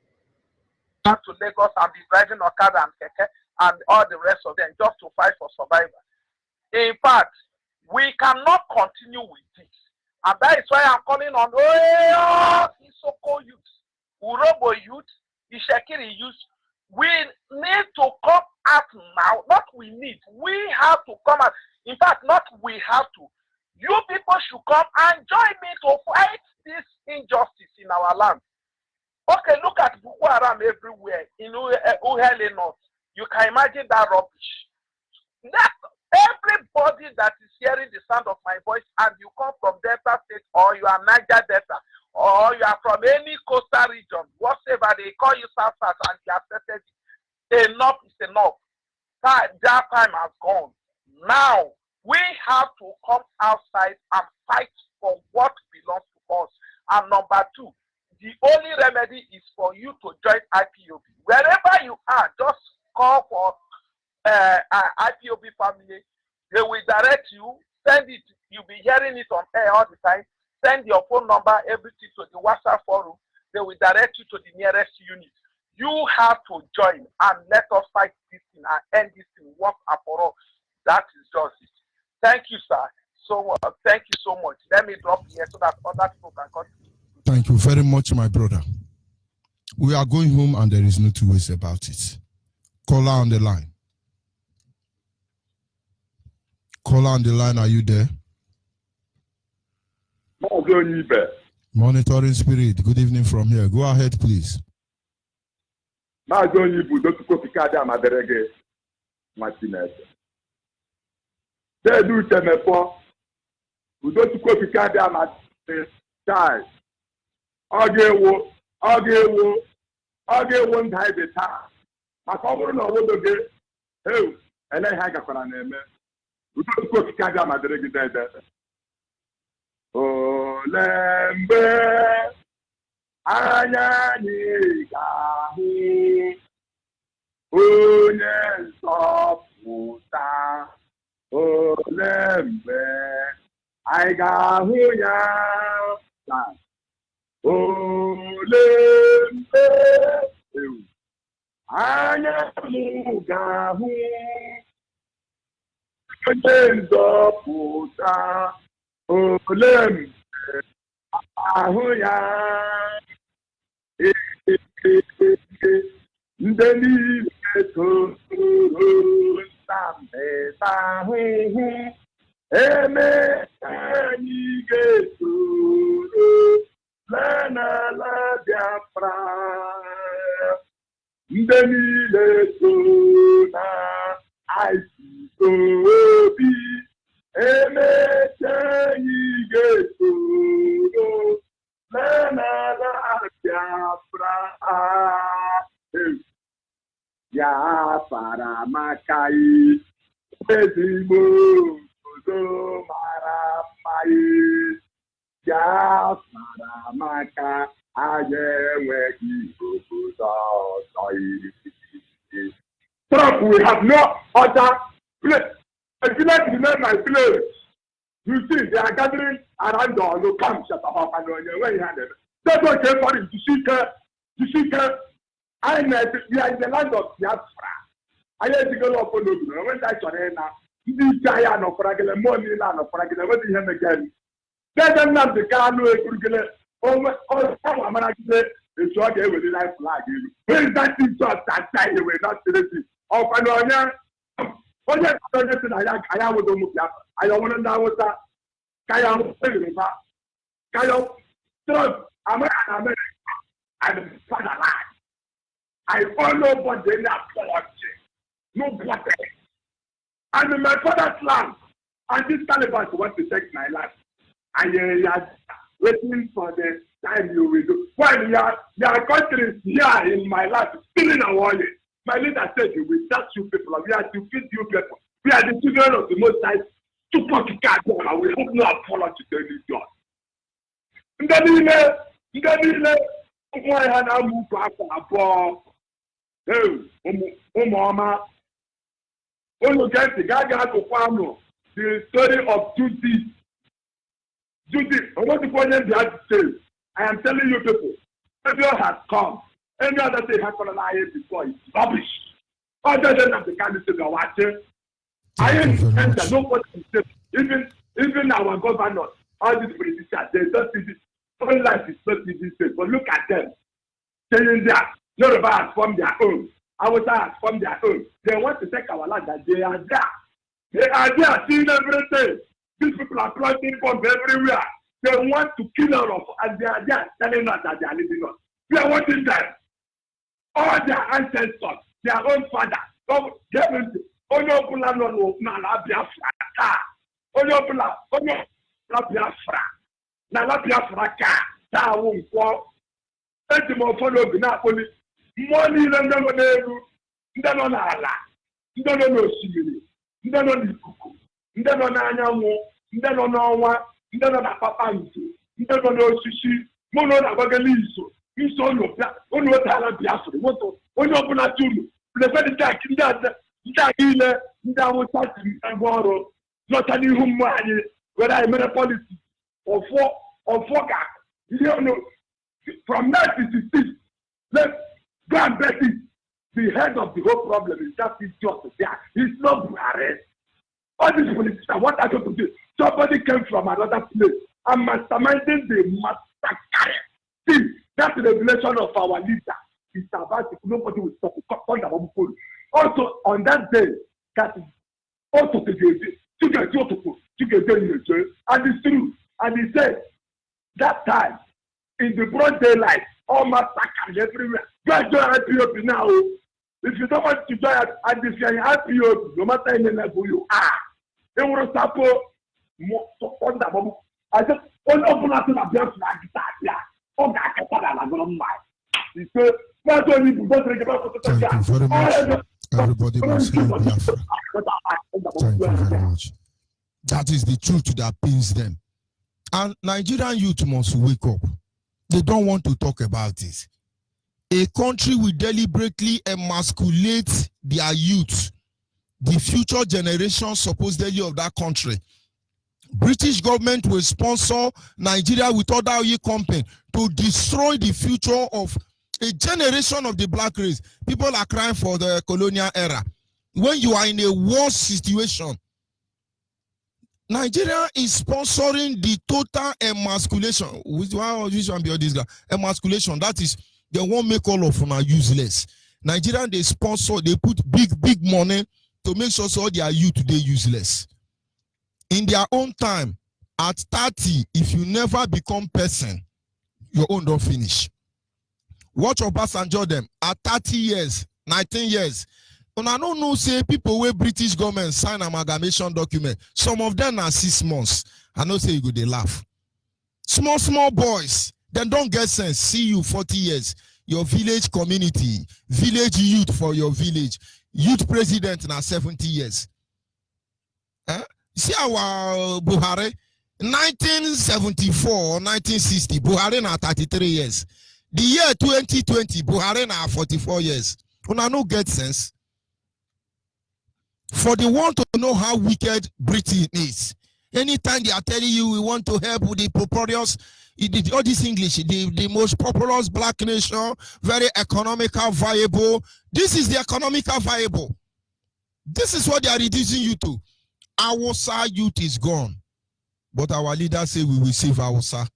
S6: come to Lagos and be driving Okada and Keke and all the rest of them just to fight for survival. In fact, we cannot continue with this. And that is why I'm calling on Isoko youth, Urobo youth, Ishekiri youth. We need to come out now. Not we need. We have to come out. In fact, not we have to. You people should come and join me to fight this injustice in our land. Okay, look at Boko Haram everywhere in Uhele North. You can imagine that rubbish. Everybody that is hearing the sound of my voice and you come from Delta State or you are Niger Delta or you are from any coastal region, whatever they call you South and you have tested it, enough is enough. That time has gone. Now we have to come outside and fight for what belongs to us. And number two, the only remedy is for you to join IPOB. Wherever you are, just call for IPOB family They will direct you, send it, you'll be hearing it on air all the time. Send your phone number, everything to the WhatsApp forum. They will direct you to the nearest unit. You have to join and let us fight this thing and end this thing once and for all. That is just it. Thank you, sir. So thank you so much. Let me drop here so that other people can continue.
S3: Thank you very much, my brother. We are going home and there is no two ways about it. Caller on the line. Caller on the line, are you there?
S7: Onyibe.
S3: Monitoring Spirit, good evening from here. Go ahead, please.
S7: Onyibe, Dr. Fikada Maderege Martinez. They do Temepo. Dr. Fikada Martinez. Child. Ogewo, and hide the time. My father no would oh, and I hang up on a name. Dr. Fikada Maderege dead. Olembe anya n'igahu onye nsọpụta olembe anyị ga-ahụ ya olembe anya m ga-ahụ onye nzọpụta olembe ahụ ya ndị niile toro ntameta ahụhụ eme anyị ga-etoro n'ala Biafra ndị niile toro na aịsị obi emechaghị ga-etoro n'ala Biafra Biafra maka ezigbo obodo mara mma Biafra maka anyị enweghị obodo ọzọ Trump, we have no other place. If you like to name my place, you see they are gathering around the camp, shut up, and when you had it. That's what came for him to seek her. I know we are in the land of Biafra. I had to go up on the when I saw her now. This giant of Fragile, money land of Fragile, what did him again? Let them not the car, no, oh, I'm going to say, it's what they will like flag. Where is that thing just that time? You will not see it. Oh, I know. Oh, yes, I would I don't want to know what that Kayo, Trump, America, I'm fatherland. I follow what they not watching. No water. I'm in my father's land. And this Taliban want to take my life. And you are waiting for the time you will do. While your country is here in my life, stealing our wallet. My leader said, we touch you people. We are to feed you people. We are the children of the Most High. To put the cat on, and we hope not follow to tell you God. Why had I moved back for Mama? Oh, get the guy to farm the story of Judy. I want to point out the say. I am telling you people, Israel has come. Any other thing has colonized before it's rubbish. Other than the candidate are watching. I understand that nobody is safe. Even our governors, all these politicians, they don't see this. All life is not easy, but look at them. Saying that Yoruba has formed their own. Hausa has formed their own. They want to take our land, that they are there. They are there seeing everything. These people are planting bombs everywhere. They want to kill all of us, and they are there telling us that they are living us. We are watching them. All their ancestors, their own fathers, onye ọbụla nọ n'ala Biafra taa onye ọbụla Biafra n'ala Biafra ka taa wụ nkwọ eji m ụfọdụ obi na-akpọli mmụọ niile ndị nọ n'elu ndị nọ n'ala ndị nọ n'osimiri ndị nọ n'ikuku ndị nọ n'anyanwụ ndị nọ n'ọnwa ndị nọ na kpakpando ndị nọ n'osisi mụ nọ na gbagala iso unu wetara Biafra moto onye ọbụla tunu plefedịtak ndị niile ndị Hausa siri ngwa ọrụ not any human, whether I made a policy or for you know, from 1966, let's go and bet it. The head of the whole problem is that it's just there. It's not Buhari. All these politicians, what are going to do? Somebody came from another place and masterminding the massacre. See, that's the revelation of our leader. It's about it. Nobody will stop it. Also, on that day, that is also and it's true. And he said, that time, in the broad daylight, all massacres everywhere. Go and join IPOP now. If you don't want to join at this IPOP, no matter any level you are, they will support more on the bubble. I just want to open up to the Biafra guitar. Oh, that's what I'm going to buy. He said, not only to go to the
S3: Thank you very much. Everybody must hear Biafra. Thank you very much. That is the truth that pains them. And Nigerian youth must wake up. They don't want to talk about this. A country will deliberately emasculate their youth, the future generation supposedly of that country. British government will sponsor Nigeria with other oil company to destroy the future of a generation of the black race. People are crying for the colonial era. When you are in a worse situation, Nigeria is sponsoring the total emasculation. Which one be this guy? Emasculation. That is, they won't make all of them useless. Nigeria, they sponsor, they put big money to make sure so their youth today useless. In their own time, at 30, if you never become person, your own don't finish. Watch Obasanjo them at 30 years, 19 years. And I don't know, say people where British government sign amalgamation document. Some of them are 6 months. I know say you go they laugh. Small boys, then don't get sense. See you 40 years. Your village community, village youth for your village, youth president now 70 years. See our Buhari, 1974 or 1960, Buhari now 33 years. The year 2020, Buhari now 44 years. Una no get sense. For the one to know how wicked Britain is, anytime they are telling you we want to help with the populous, all this English, the most populous black nation, very economical, viable. This is the economical viable. This is what they are reducing you to. Hausa youth is gone. But our leaders say we will save Hausa.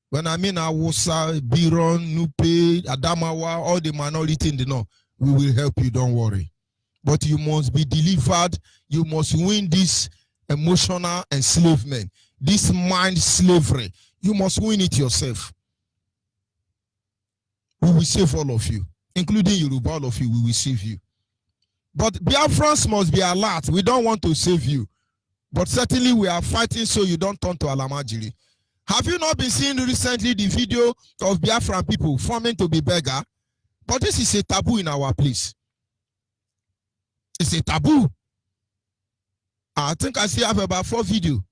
S3: When I mean Hausa, Biron, Nupe, Adamawa, all the minority in the north, we will help you, don't worry. But you must be delivered. You must win this emotional enslavement, this mind slavery. You must win it yourself. We will save all of you, including Yoruba, all of you, we will save you. But Biafrans must be alert. We don't want to save you. But certainly we are fighting so you don't turn to Alamajiri. Have you not been seeing recently the video of Biafran people forming to be beggar? But this is a taboo in our place. It's a taboo. I think I still have about 4 videos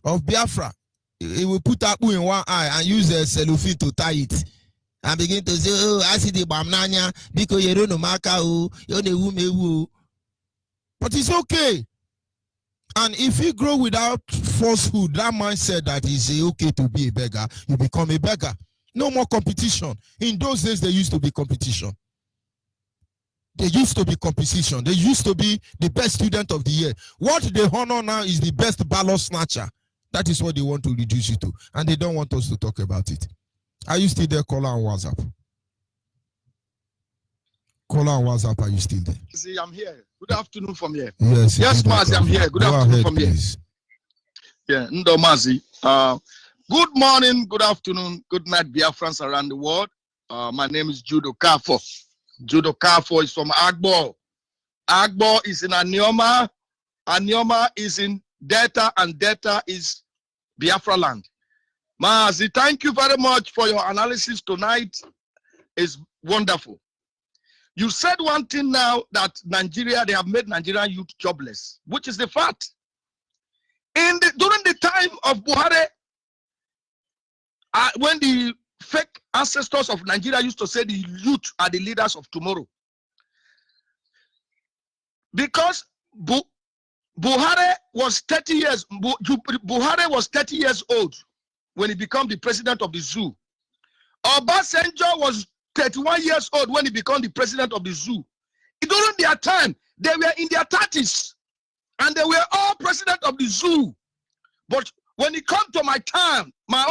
S3: of Biafra. He will put Abu in one eye and use a cellophane to tie it. And begin to say, oh, I see the Bamnanya, because you don't know Macau, you're the woman. But it's okay. And if you grow without falsehood, that mindset that is okay to be a beggar, you become a beggar. No more competition. In those days, there used to be competition. There used to be competition. They used to be the best student of the year. What they honor now is the best ballot snatcher. That is what they want to reduce you to. And they don't want us to talk about it. Are you still there, caller on WhatsApp? Caller on WhatsApp, are you still there?
S8: See, I'm here. Good afternoon from here.
S3: Yes,
S8: Mazi, I'm here. Good afternoon
S3: ahead,
S8: from
S3: please.
S8: here. Yeah, Ndo Mazi. Good morning, good afternoon, good night, Biafrans around the world. My name is Judo Kafo. Judo Kafo is from Agbo. Agbo is in Anioma. Anioma is in Delta, and Delta is Biafra land. Mazi, thank you very much for your analysis tonight. It's wonderful. You said one thing now, that Nigeria, they have made Nigerian youth jobless, which is the fact. During the time of Buhari, when the fake ancestors of Nigeria used to say the youth are the leaders of tomorrow, because Buhari was 30 years. Buhari was 30 years old when he became the president of the zoo. Obasanjo was 31 years old when he became the president of the zoo. During their time, they were in their 30s, and they were all president of the zoo. But when it comes to my time, my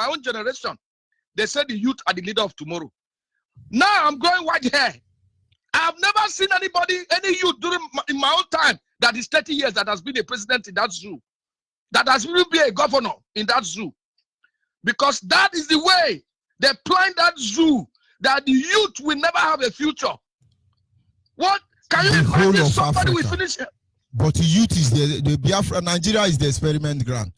S8: own generation, they said the youth are the leader of tomorrow. Now I'm growing white hair. I've never seen any youth in my own time that is 30 years that has been a president in that zoo, that has really been a governor in that zoo. Because that is the way they plan that zoo, that the youth will never have a future. What can you imagine? Somebody will finish.
S3: But the youth is the Biafra. Nigeria is the experiment ground.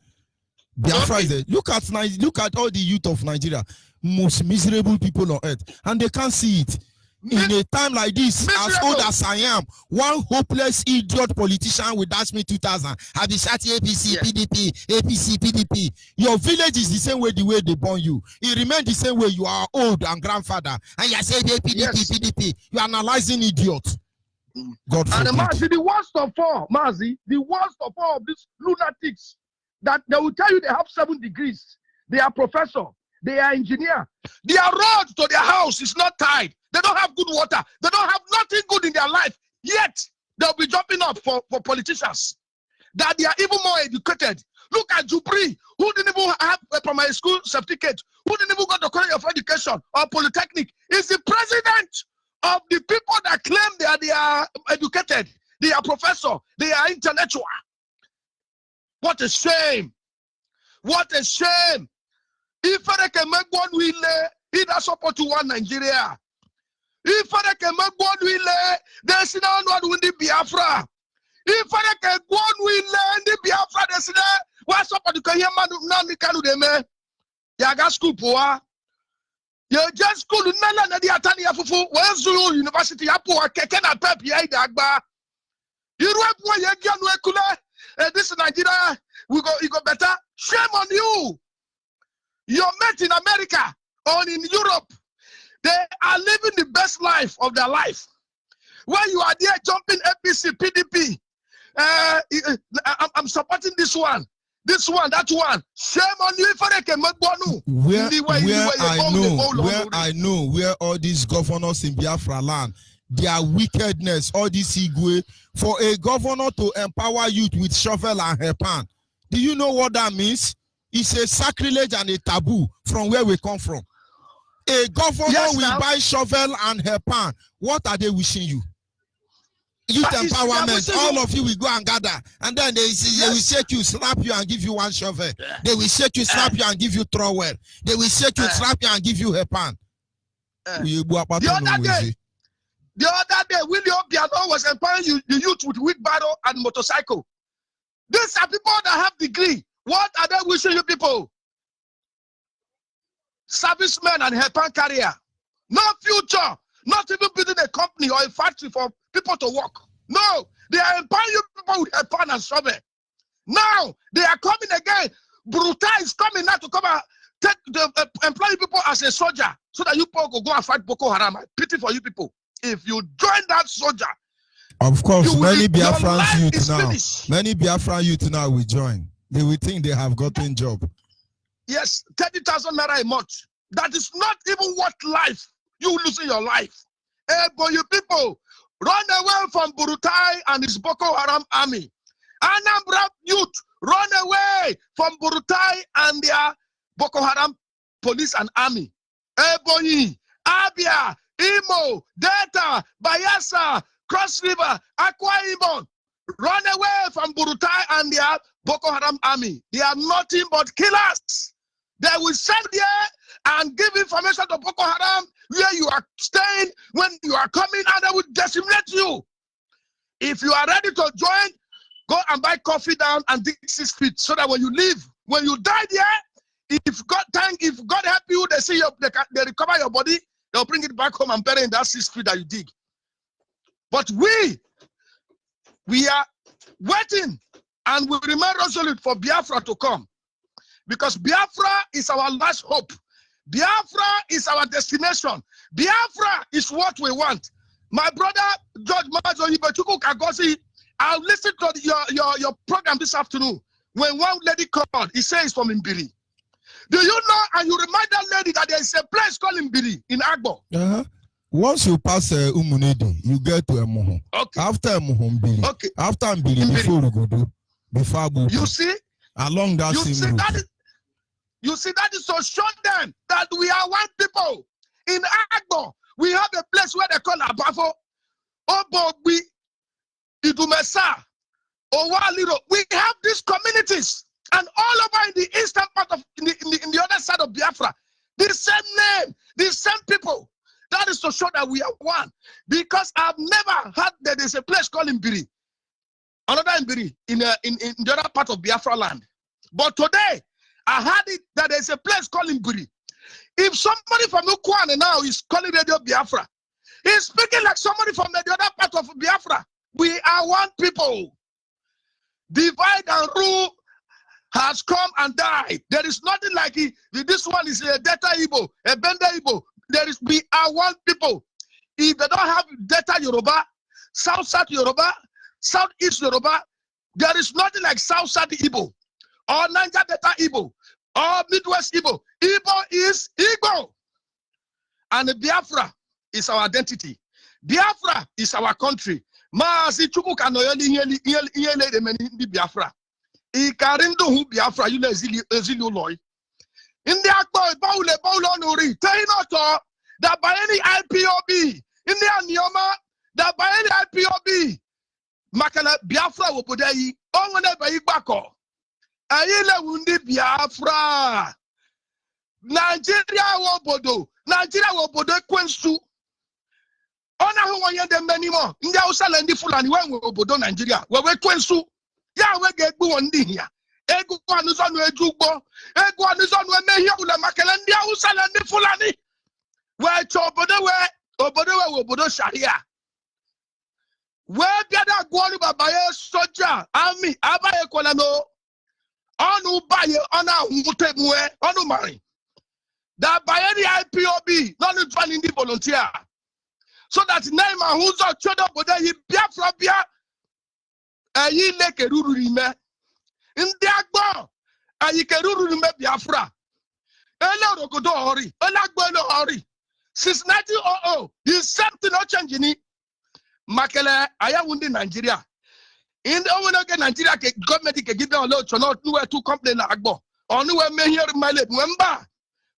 S3: Biafra is the look at all the youth of Nigeria, most miserable people on earth, and they can't see it. In a time like this, as old as I am, one hopeless idiot politician will ask me 2000. I'll be shouting APC, PDP, APC, PDP. Your village is the same way they born you. It remains the same way you are old and grandfather. And you're saying PDP, PDP. You're analyzing idiot. God forbid.
S8: And Mazi, the worst of all, the worst of all of these lunatics, that they will tell you they have 7 degrees. They are professor. They are engineer. Their road to their house is not tied. They don't have good water. They don't have nothing good in their life. Yet, they'll be jumping up for politicians. That they are even more educated. Look at Jubri, who didn't even have a primary school certificate, who didn't even go to college of education or polytechnic. Is the president of the people that claim they are educated. They are professor. They are intellectual. What a shame. What a shame. If I can make one will, he does support to one Nigeria. If I can make one will, there's no one win the Biafra. If I can one will, the Biafra, there's no what's up to Kenya man, Kanu de me. Yaga school poa. You just school nala na di atani afufu. Where's Zulu University? Apo keke na pep ye dagba. You rap one ye gyan wekule. This Nigeria, you go better. Shame on you. Your mate in America or in Europe, they are living the best life of their life. When you are there jumping APC, PDP, I'm supporting this one, that one. Shame on you if I can make one.
S3: Where I know where all these governors in Biafra land, their wickedness, all this igwe, for a governor to empower youth with shovel and hairpan. Do you know what that means? It's a sacrilege and a taboo from where we come from. A governor will buy shovel and hairpan. What are they wishing you? Youth empowerment. All of you will go and gather, and then they will shake you, slap you, and give you one shovel. They will shake you, slap you, and give you trowel. They will shake you, slap you, and give you hairpan.
S8: The other day, Willie Obiano was empowering the youth with wheelbarrow and motorcycle. These are people that have degree. What are they wishing you people? Servicemen and hairpan carrier. No future. Not even building a company or a factory for people to work. No. They are empowering you people with hairpan and shovel. Now, they are coming again. Bruta is coming now to come and take the employ people as a soldier so that you people will go and fight Boko Haram. I pity for you people. If you join that soldier,
S3: of course, many Biafran youth now will join. They will think they have gotten job.
S8: Yes, 30,000 naira a month. That is not even worth life. You losing your life. Hey, boy, you people, run away from Burutai and his Boko Haram army. Anambra youth, run away from Burutai and their Boko Haram police and army. Hey, boy, Abia, Imo, Delta, Bayelsa, Cross River, Akwa Ibom, run away from Burutai and their Boko Haram army. They are nothing but killers. They will send there and give information to Boko Haram where you are staying, when you are coming, and they will decimate you. If you are ready to join, go and buy coffee down and dig 6 feet so that when you leave, when you die there, if God help you, they recover your body, they'll bring it back home and bury in that 6 feet that you dig. But we are waiting and we remain resolute for Biafra to come. Because Biafra is our last hope. Biafra is our destination. Biafra is what we want. My brother, George Onyibe, I listened to your program this afternoon. When one lady called, he says from Mbiri. Do you know, and you remind that lady that there is a place called Mbiri in Agbo?
S3: Once you pass Umunidi, you get to Emuhon.
S8: Okay.
S3: After Emuhon, Mbiri. Okay. After Mbiri, before Ugodo, before Abu.
S8: You see?
S3: Along that same route.
S8: You see, that is to show them that we are one people. In Agbo, we have a place where they call Abafo, Obogbi, Idumesa, Owaliro. We have these communities, and all over in the eastern part of, in the other side of Biafra, the same name, the same people. That is to show that we are one. Because I've never heard that there's a place called Mbiri, another Mbiri in the other part of Biafra land. But today, I heard it that there's a place called Mbiri. If somebody from Ukwane now is calling Radio Biafra, he's speaking like somebody from the other part of Biafra. We are one people. Divide and rule has come and died. There is nothing like it. This one is a Delta Igbo, a Benda Igbo. We are one people. If they don't have Delta Yoruba, South Yoruba, Southeast Yoruba, there is nothing like South Igbo or Niger Delta Igbo or Midwest Igbo. Igbo is Igbo. And Biafra is our identity. Biafra is our country. Maazi chuku kanoyeli yele de meni Biafra. Ikarindo hu Biafra yule ezili uloi. In the Akbo Baule Nuri, Tainoto, that by any IPOB, in the Anyoma, that by any IPOB, Makala Biafra Wopodei, Onwene Bako. Ayile wundi Biafra. Nigeria wobodo kwensu. Ona hu wanye de menimo. Ndi Hausa lendi Fulani we wobodo Nigeria. We kwensu. Ya we gegbu wondi hiya. Egu anuzonu ejugbo. Egu anuzonu emehia ule makele ndi Hausa lendi Fulani. We chobodo we wobodo Sharia. We biada gwolu babaye soja. Army abaye kolano. Onu baye ona humute muwe. Onu mari. That by any IPOB, not joining the volunteer. So that name and who's a chodo boda yi Biafra bia ayi leke ruru rime. In the Agbo, ayi ke ruru rime Biafra. Ele rogodo hori, ele Agbo ele hori. Since 1900, the same thing not changing it. Makele aya wundi Nigeria. In the over Nigeria government can give them a lot to not nowhere to complain Agbo. Or nowhere may hear my lip. Remember.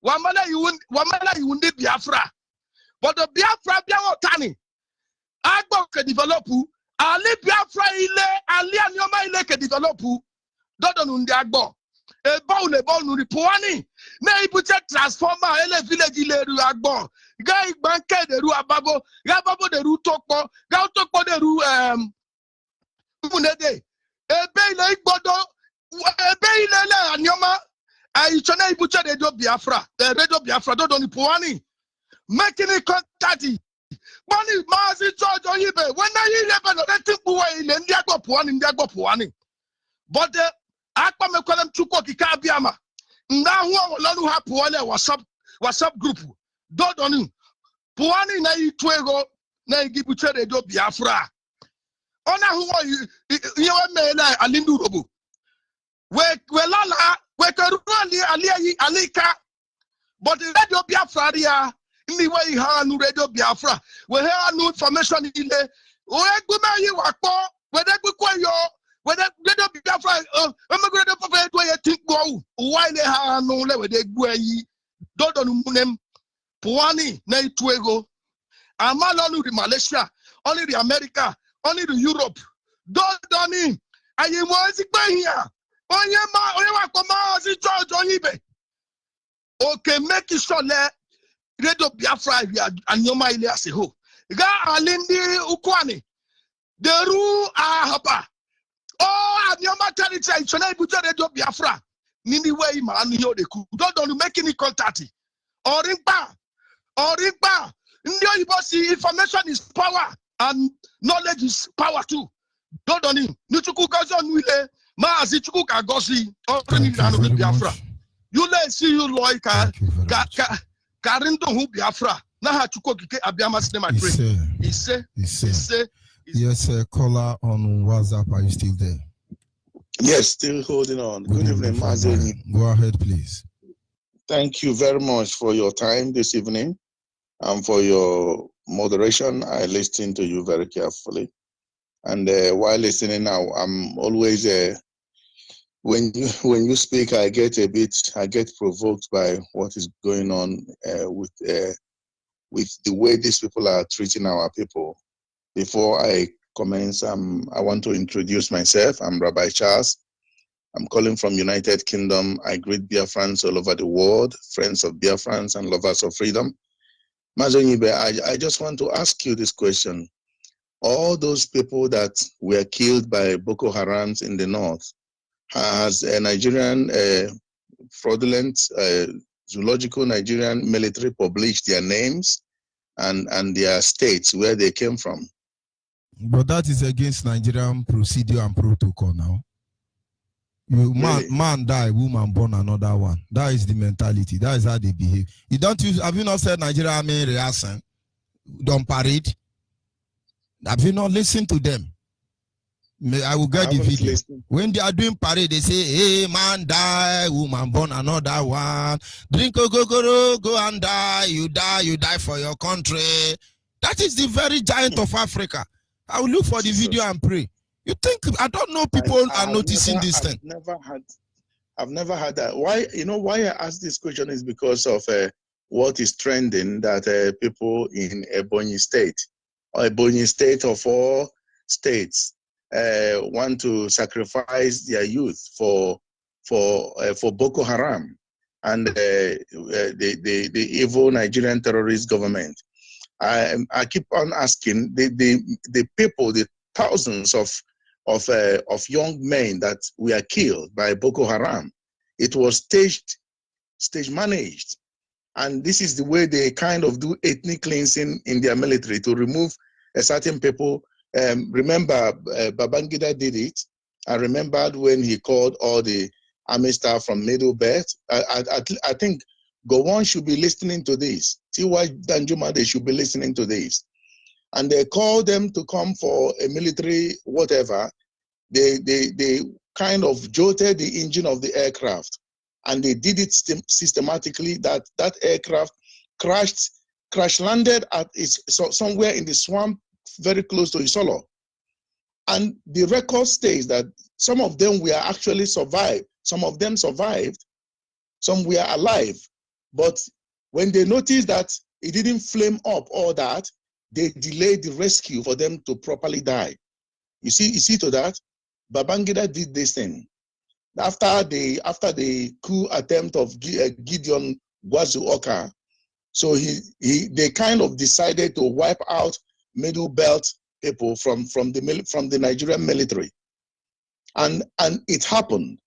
S8: Wamala you wound Biafra. But the Biafra Biafra Tani. Agbo can develop. Ali Biafra ile, Ali Anyoma ile can develop. Dodon undi Agbo. E baul nuri puani. Me ibute transformer ele village ile ru Agbo. Ga igbanke de ru ababo. Ga babo de ru tokpo. Ga tokpo de ru munede. Ebe ile igbodo. Ebe ile le Anyoma. I chone ibuche Radio Biafra, Radio Biafra, don't puani. Making it contact. Money, Mazi George Onyibe. When I never know that puani in Diago puani. But the Aqua Mekolem Chuko Kikabiama. Now who have puani WhatsApp group. Dodonu. Puani na itwego na igibuche Radio Biafra. Ona who you may alindu robo. We lala. Alika, but the Radio Biafra here, in the way you have Radio Biafra, we have new information in there. We go you work where they go where they Radio Biafra, I'm going to provide where you think go, why they have no level they go Dodon Munem, Puani, Naituego, Amal only the Malaysia, only the America, only the Europe, Dodoni, I am going here. Okay, make it sure that Radio Biafra and Yoma ile as a whole. Ga alindi Ukwane. The rule ahaba. Oh, and Yoma territory. So now put Radio Biafra. Nini way man here they could. Don't make any contact. Orimpa. Ndio see information is power and knowledge is power too. Don't Nuchuku goes on wile. Maazi chuku kagosi only nanu Biafra. You let see you loika karindo hu Biafra. Na ha chuko kike abiama sinema train. He say
S3: Yes, caller on WhatsApp. Are you still there?
S8: Yes, still holding on. Good evening,
S3: fine
S8: Mazi.
S3: man. Go ahead, please.
S8: Thank you very much for your time this evening and for your moderation. I listened to you very carefully. And while listening now, I'm always when you speak, I get provoked by what is going on with the way these people are treating our people. Before I commence, I want to introduce myself. I'm Rabbi Charles. I'm calling from United Kingdom. I greet Biafrans all over the world, friends of Biafrans and lovers of freedom. Onyibe, I just want to ask you this question. All those people that were killed by Boko Harams in the north, has a Nigerian fraudulent zoological Nigerian military published their names and their states where they came from?
S3: But that is against Nigerian procedure and protocol now. Man die, woman born another one. That is the mentality. That is how they behave. Have you not said Nigeria army reaction? Don't parade. Have you not listened to them? I will get the video. Listened. When they are doing parade, they say, hey, man die, woman born another one. Drink, go and die. You die for your country. That is the very giant of Africa. I will look for the video and pray. You think, I don't know, people are noticing this thing.
S8: I've never had that. Why, why I ask this question is because of what is trending, that people in Ebonyi State, or Ebonyi State of all states, want to sacrifice their youth for Boko Haram and the evil Nigerian terrorist government. I keep on asking the people, the thousands of young men that were killed by Boko Haram. It was stage managed, and this is the way they kind of do ethnic cleansing in their military to remove a certain people. Remember, Babangida did it. I remembered when he called all the army staff from Middle Belt. I think Gowon should be listening to this. T.Y. Danjuma, they should be listening to this. And they called them to come for a military whatever. They kind of jolted the engine of the aircraft, and they did it systematically. That aircraft crash landed at somewhere in the swamp very close to Isolo. And the record states that some of them were actually survived. Some of them survived. Some were alive. But when they noticed that it didn't flame up all that, they delayed the rescue for them to properly die. You see to that? Babangida did this thing. After the coup attempt of Gideon Gwazu Oka, so they kind of decided to wipe out Middle Belt people from the Nigerian military. And it happened.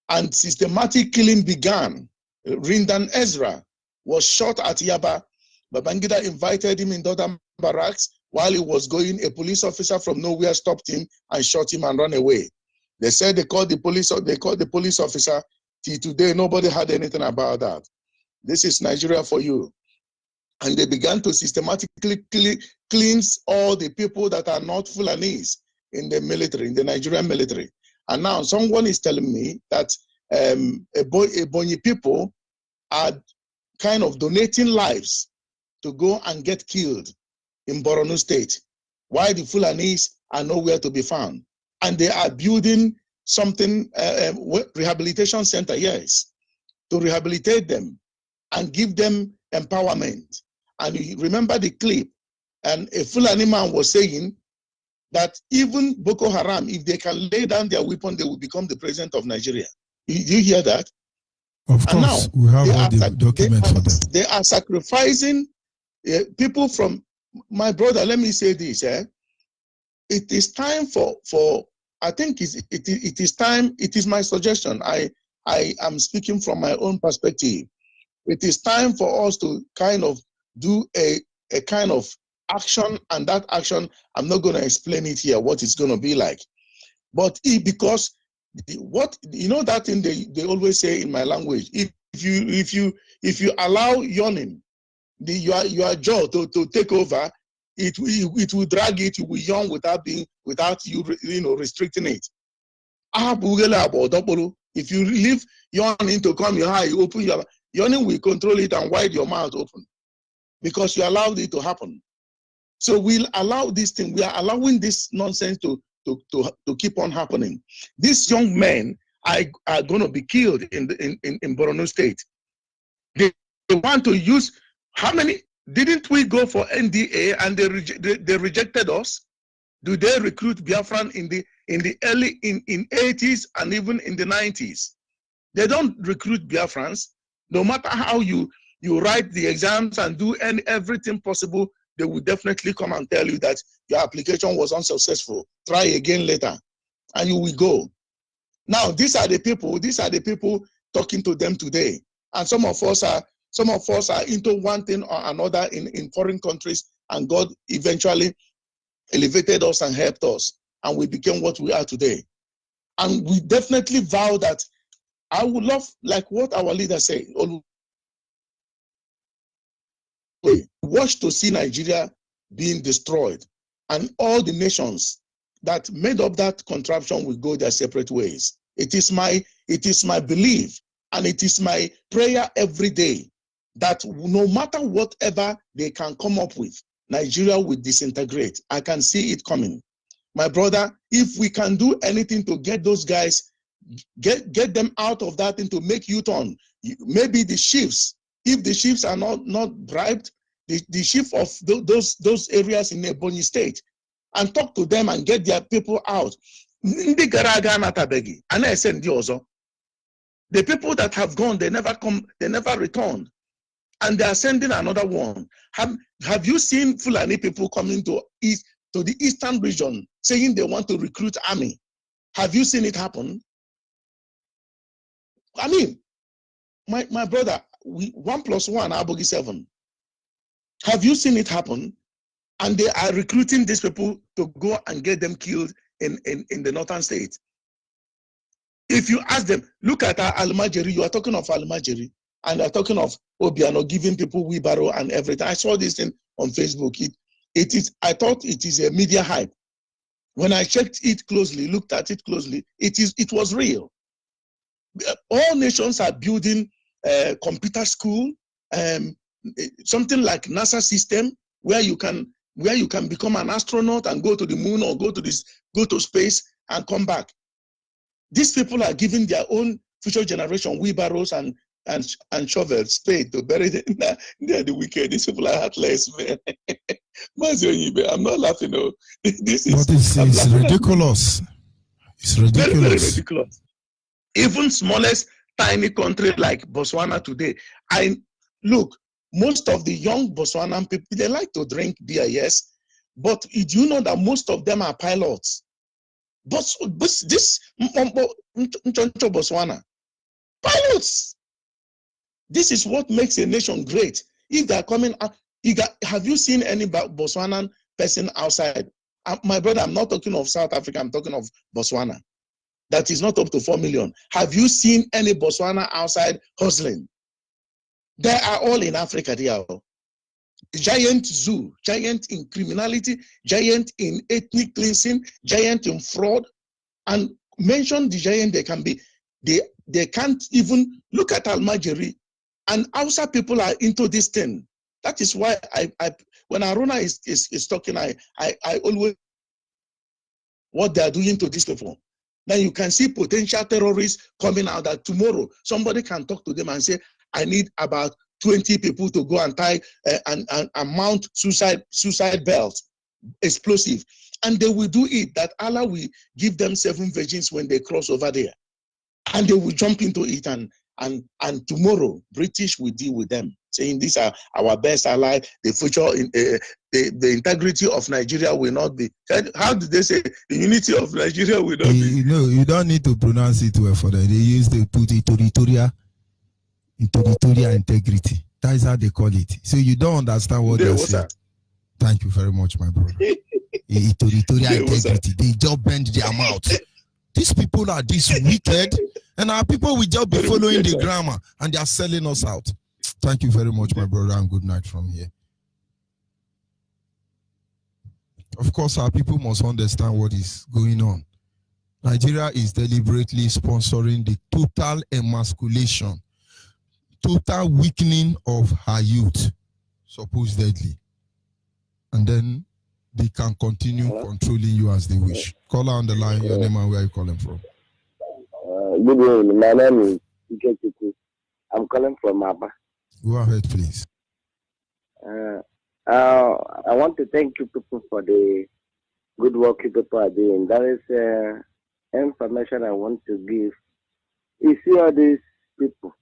S8: And systematic killing began. Rindan Ezra was shot at Yaba. Babangida invited him in Dodam barracks. While he was going, a police officer from nowhere stopped him and shot him and ran away. They said they called the police officer. Till today, nobody had anything about that. This is Nigeria for you. And they began to systematically cleanse all the people that are not Fulanese in the military, in the Nigerian military. And now someone is telling me that Ebonyi people are kind of donating lives to go and get killed in Borno State, while the Fulanese are nowhere to be found. And they are building something, rehabilitation center, yes, to rehabilitate them and give them empowerment. And you remember the clip, and a Fulani man was saying that even Boko Haram, if they can lay down their weapon, they will become the president of Nigeria. Do you hear that?
S3: Of course, now, we have all the documents for them.
S8: They are sacrificing people from, my brother, let me say this. It is time for I think it is time, it is my suggestion. I am speaking from my own perspective. It is time for us to kind of do a kind of action, and that action, I'm not going to explain it here, what it's going to be like. But because that thing they always say in my language, if you allow yawning, your jaw to take over, it will drag it. You will yawn without you restricting it. If you leave yawning to come your eye, you open your yawning will control it and wide your mouth open because you allowed it to happen. So we'll allow this thing. We are allowing this nonsense to keep on happening. These young men are going to be killed in Borno State. They want to use how many? Didn't we go for NDA and they rejected us? Do they recruit Biafran in the early in 80s and even in the 90s? They don't recruit Biafrans. No matter how you write the exams and do everything possible, they will definitely come and tell you that your application was unsuccessful. Try again later, and you will go. Now, these are the people talking to them today. And some of us are into one thing or another in foreign countries, and God eventually elevated us and helped us, and we became what we are today. And we definitely vow that I would love, like what our leaders say, watch to see Nigeria being destroyed, and all the nations that made up that contraption will go their separate ways. It is my belief, and it is my prayer every day that no matter whatever they can come up with, Nigeria will disintegrate. I can see it coming. My brother, if we can do anything to get those guys, get them out of that thing, to make U-turn, maybe the chiefs, if the chiefs are not bribed, the chief of those areas in Ebonyi State, and talk to them and get their people out. The people that have gone, they never come, they never returned. And they are sending another one. Have you seen Fulani people coming to the eastern region saying they want to recruit army? Have you seen it happen? I mean, my brother, 1 + 1 abogi 7. Have you seen it happen? And they are recruiting these people to go and get them killed in the northern state. If you ask them, look at Almajiri, you are talking of Almajiri, and they are talking of Obiano giving people wheelbarrow and everything. I saw this thing on Facebook. I thought it is a media hype. When I checked it closely, looked at it closely, it was real. All nations are building computer school, something like NASA system, where you can become an astronaut and go to the moon or go to space and come back. These people are giving their own future generation wheelbarrows and shovels, spade to bury them. They're the wicked. These people are heartless, man. Onyibe, I'm not laughing. No. This is
S3: ridiculous. It's ridiculous.
S8: Very, very ridiculous. Even smallest tiny country like Botswana today. Look, most of the young Botswanan people, they like to drink beer, yes, but do you know that most of them are pilots? But this Botswana, pilots. This is what makes a nation great. If they are coming out, have you seen any Botswanan person outside? My brother, I'm not talking of South Africa, I'm talking of Botswana. That is not up to 4 million. Have you seen any Botswana outside hustling? They are all in Africa. They are giant zoo, giant in criminality, giant in ethnic cleansing, giant in fraud. And mention the giant they can be. They can't even look at Almajiri. And Hausa people are into this thing. That is why when Aruna is talking, I always what they are doing to these people. Now you can see potential terrorists coming out that tomorrow somebody can talk to them and say, I need about 20 people to go and tie and mount suicide belts, explosive. And they will do it, that Allah will give them 7 virgins when they cross over there. And they will jump into it, and tomorrow British will deal with them, saying these are our best ally. The future, the integrity of Nigeria will not be. How did they say the unity of Nigeria will not be?
S3: No, you don't need to pronounce it well for them. They use the territorial integrity. That is how they call it. So you don't understand what they're saying. Thank you very much, my brother. Territorial integrity. They just bend their mouth. These people are this wicked, and our people will just be following the grammar, and they are selling us out. Thank you very much, my brother, and good night from here. Of course, our people must understand what is going on. Nigeria is deliberately sponsoring the total emasculation, total weakening of her youth, supposedly. And then they can continue controlling you as they wish. Call on the line, your name and where you calling from.
S9: Good evening. My name is Ikechukwu. I'm calling from Aba.
S3: Go ahead, please.
S9: I want to thank you people for the good work you people are doing. That is information I want to give. You see all these people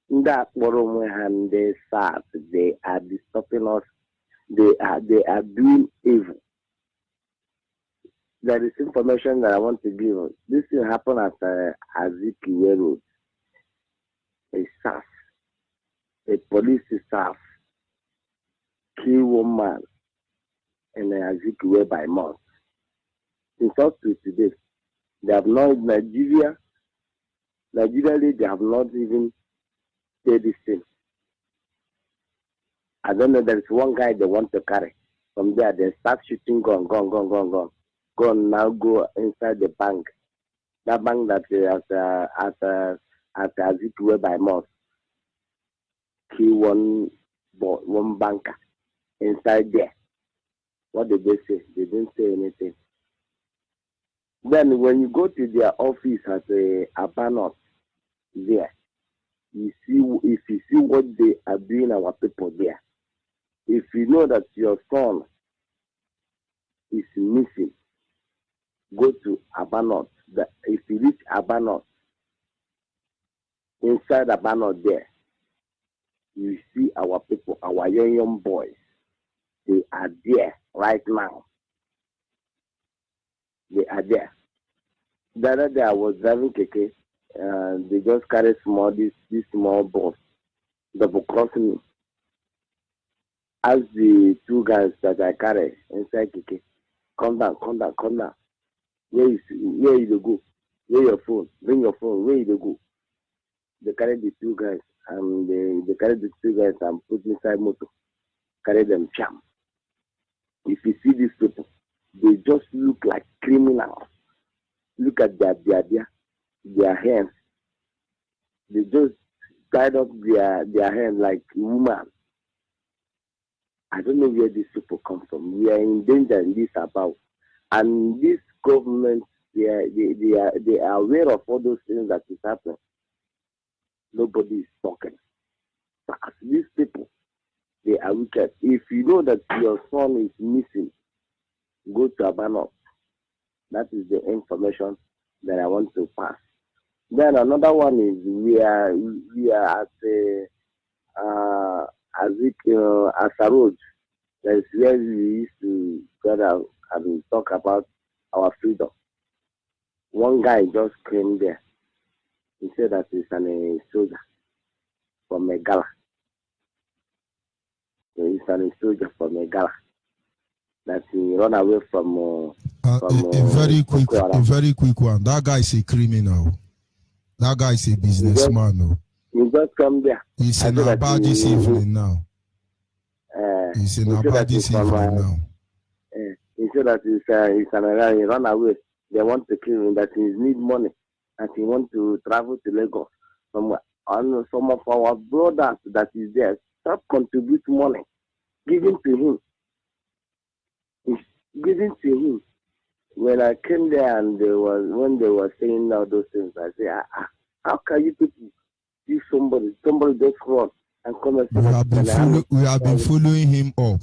S9: that and they start, they are disturbing us. They are doing evil. There is information that I want to give. This will happen at Azikiwe Road. A staff, a police staff, kill one man in Azikiwe by month. Since up to today, they have not Nigeria. Nigeria, they have not even said this thing. I don't know. There is one guy they want to carry. From there, they start shooting gun. Gun now go inside the bank. That bank that is at Azikiwe by month. Kill one banker inside there. What did they say? They didn't say anything. Then when you go to their office at Abanot, there, if you see what they are doing our people there, if you know that your son is missing, go to Abanot. If you reach Abanot, inside Abanot there, you see our people, our young boys. They are there right now. They are there. The other day I was driving keke, and they just carried this small bus, double crossing me. As the two guys that I carry inside keke, come down. Where you go? Where your phone? Bring your phone. Where you go? They carried the two guys, and they carried the two guys and put inside motor. Carry them jam. If you see these people, they just look like criminals. Look at their hands. They just tied up their hands like woman. I don't know where these people come from. We are in danger in this about. And this government, they are aware of all those things that is happening. Nobody is talking. But as these people, they are wicked. If you know that your son is missing, go to Abanot. That is the information that I want to pass. Then another one is we are at Asa Road. That is where we used to gather and talk about our freedom. One guy just came there. He said that he's a soldier from Megala. He's a soldier from Megala. That he run away from.
S3: A very quick one. That guy is a criminal. That guy is a businessman.
S9: He just come there.
S3: He's in Aba this evening now. He's in Aba this evening now.
S9: He said that he run away. They want to kill him. That he need money. That he want to travel to Lagos. Some of our brothers that is there stop contribute money, giving to him. Giving to him. When I came there and when they were saying all those things, I say, how can you people see somebody just run and come and say
S3: we have been following him up.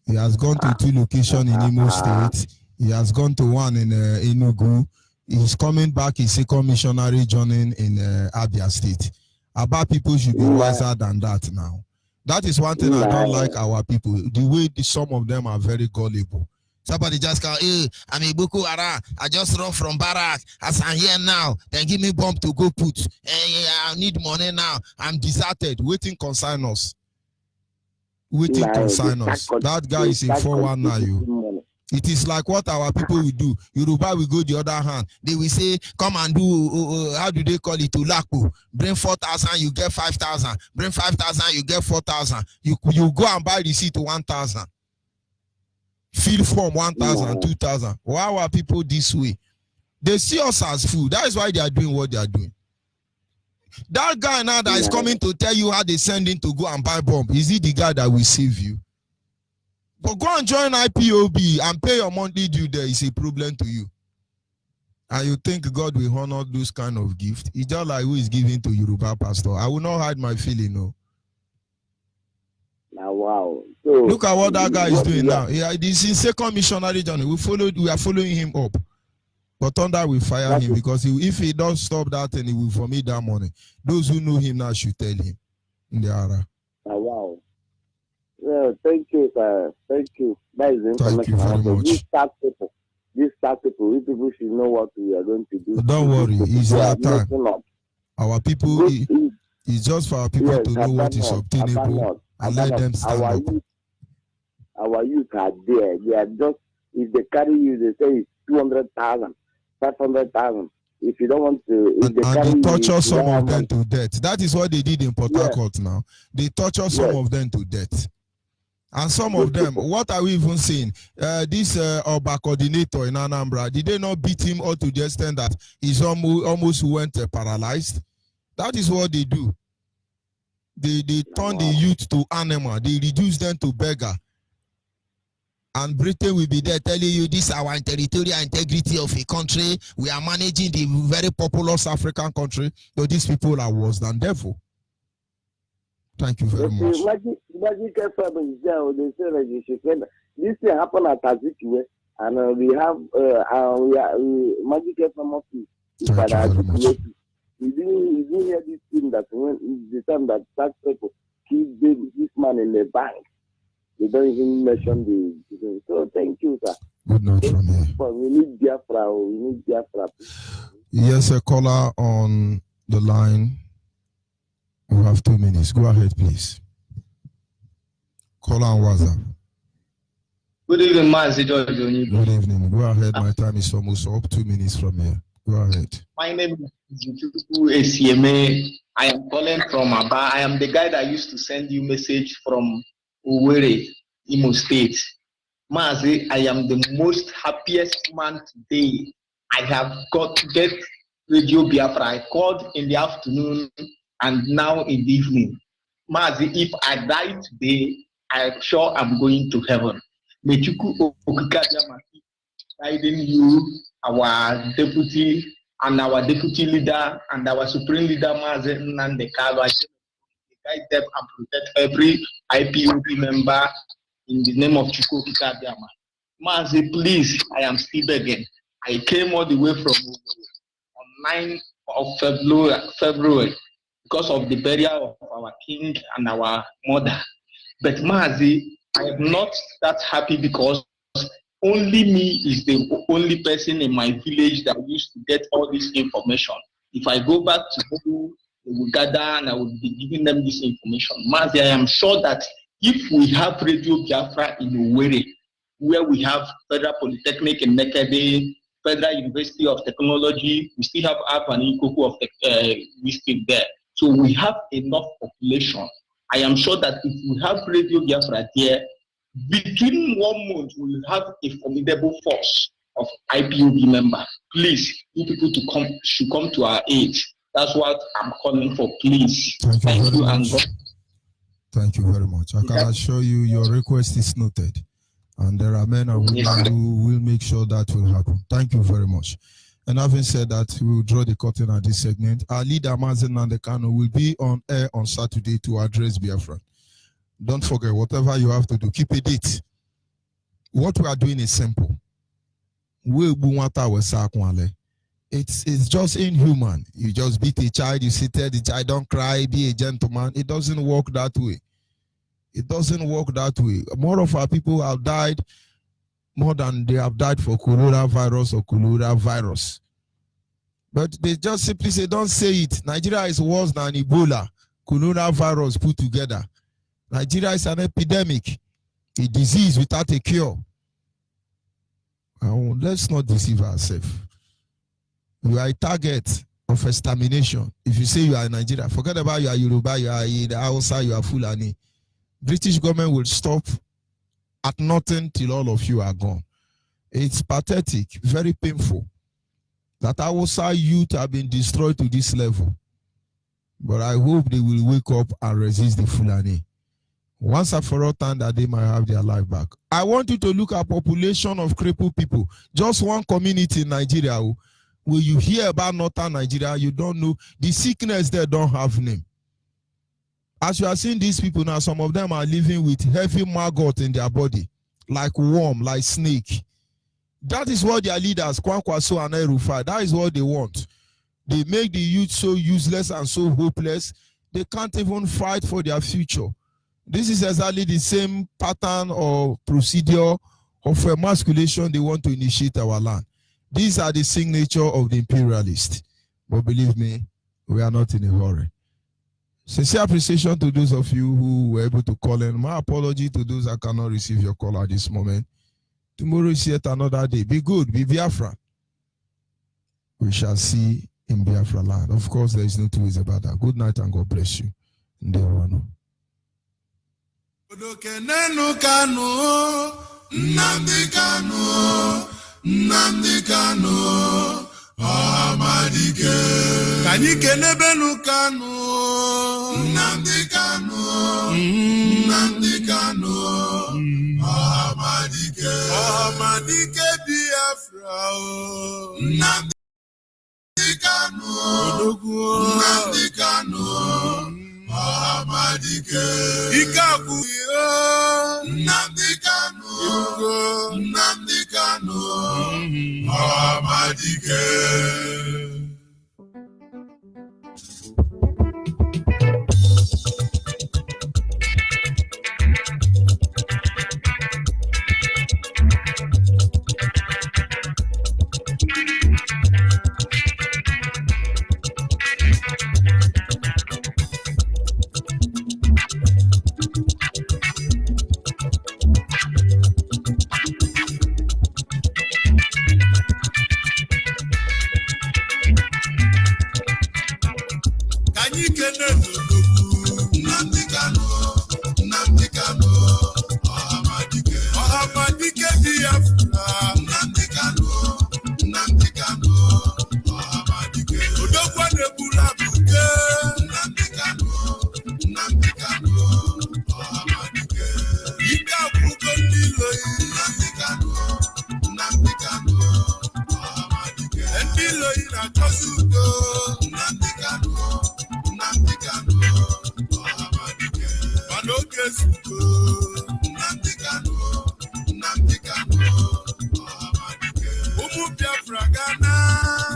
S3: He has gone to 2 locations in Imo State. He has gone to one in Enugu. He's coming back his second missionary journey in Abia State. Aba people should be wiser than that now. That is one thing I don't like our people. The way some of them are very gullible. Somebody just go, I'm a Boko Haram. I just run from barrack. As I'm here now, then give me bomb to go put. I need money now. I'm deserted. Waiting consign us. That guy is in 419. It is like what our people will do. Yoruba will go the other hand. They will say, come and do, how do they call it? Ulapo. Bring 4,000, you get 5,000. Bring 5,000, you get 4,000. You go and buy receipt to 1,000. fill form 1,000, 2,000. Why are people this way? They see us as food. That is why they are doing what they are doing. That guy now that is coming to tell you how they send him to go and buy bomb, is he the guy that will save you? But go and join IPOB and pay your monthly due there is a problem to you. And you think God will honor those kind of gifts? It's just like who is giving to Yoruba pastor. I will not hide my feeling, no.
S9: Wow. So,
S3: look at what that guy is doing now. Yeah, this is second missionary journey. We are following him up. But thunder will fire him because if he don't stop that and he will vomit that money. Those who know him now should tell him in the area.
S9: Wow. Yeah, thank you, sir. Thank you. That is the information.
S3: Thank you very much.
S9: These start people, we people should know what we are going to do.
S3: Don't worry, it's our time. Our people, it's just for our people to know what is obtainable and let them stand up.
S9: Our youth are there. They are just, if they carry you, they say it's 200,000, 500,000. If you don't want to,
S3: and they torture some of them to death. That is what they did in Port Harcourt now. They torture some of them to death. And some of them, what are we even saying? This Oba coordinator in Anambra, did they not beat him all to the extent that he's almost went paralyzed? That is what they do. They turn the youth to animal. They reduce them to beggar. And Britain will be there telling you this is our territorial integrity of a country. We are managing the very populous African country. So these people are worse than devil. Thank you very much.
S9: This thing happened at Azikiwe, and we have Magic FM office.
S3: Thank you very much.
S9: You didn't hear this thing that when the time that tax people keep this man in the bank. They don't even mention the. So thank you, sir.
S3: Good night from here.
S9: We need Biafra. We need Biafra.
S3: Yes, a caller on the line. We have 2 minutes. Go ahead, please. Caller on WhatsApp.
S10: Good evening, Mazi George Onyibe.
S3: Good evening. Go ahead. My time is almost up. 2 minutes from here. Go ahead.
S10: My name is Jukuku ACMA. I am calling from Aba. I am the guy that used to send you message from Owerri, Imo State. Mazi, I am the most happiest man today. I have got to get Radio Biafra. I called in the afternoon and now in the evening. Mazi, if I die today, I'm sure I'm going to heaven. Mechuku Okikadiamaki, guiding you, our deputy and our deputy leader and our supreme leader, Mazi Nandekalo. I guide them and protect every IPOB member in the name of Chukwu Kikadiama. Mazi, please, I am still begging. I came all the way from on 9th of February because of the burial of our king and our mother. But Mazi, I am not that happy because only me is the only person in my village that used to get all this information. If I go back to Google, they will gather and I will be giving them this information. Mazi, I am sure that if we have Radio Biafra in Owerri, where we have Federal Polytechnic in Nekede, Federal University of Technology, we still have an Ikoku of Wisdom there. So we have enough population. I am sure that if we have Radio Biafra there, between 1 month, we will have a formidable force of IPOB members. Please, you people should come to our aid. That's what I'm calling for, please.
S3: Thank you and God. Thank you very much. I can assure you your request is noted. And there are men and women who will make sure that will happen. Thank you very much. And having said that, we will draw the curtain at this segment. Our leader, Mazi Nandekano, will be on air on Saturday to address Biafra. Don't forget, whatever you have to do, keep a date. What we are doing is simple. It's just inhuman. You just beat a child, you sit there, the child don't cry, be a gentleman. It doesn't work that way. It doesn't work that way. More of our people have died more than they have died for coronavirus or coronavirus. But they just simply say, don't say it. Nigeria is worse than Ebola, coronavirus put together. Nigeria is an epidemic, a disease without a cure. Let's not deceive ourselves. You are a target of extermination. If you say you are in Nigeria, forget about you are Yoruba, you are in the Hausa, you are Fulani. British government will stop at nothing till all of you are gone. It's pathetic, very painful that our youth have been destroyed to this level. But I hope they will wake up and resist the Fulani. Once and for all time that they might have their life back. I want you to look at population of crippled people. Just one community in Nigeria. When you hear about northern Nigeria, you don't know. The sickness there don't have name. As you are seeing these people now, some of them are living with heavy maggot in their body, like worm, like snake. That is what their leaders, Kwankwaso and Erufai, that is what they want. They make the youth so useless and so hopeless, they can't even fight for their future. This is exactly the same pattern or procedure of emasculation they want to initiate our land. These are the signature of the imperialists. But believe me, we are not in a hurry. Sincere appreciation to those of you who were able to call in. My apology to those that cannot receive your call at this moment. Tomorrow is yet another day. Be good, be Biafra. We shall see in Biafra land. Of course, there is no two ways about that. Good night and God bless you. Ndewono.
S2: Amadike Kanike nebenu Kanu Nnamdi Kanu Amadike Biafra Nnamdi Kanu Amadike Ikaku Nnamdi Kanu Amadike. Biafra Ghana.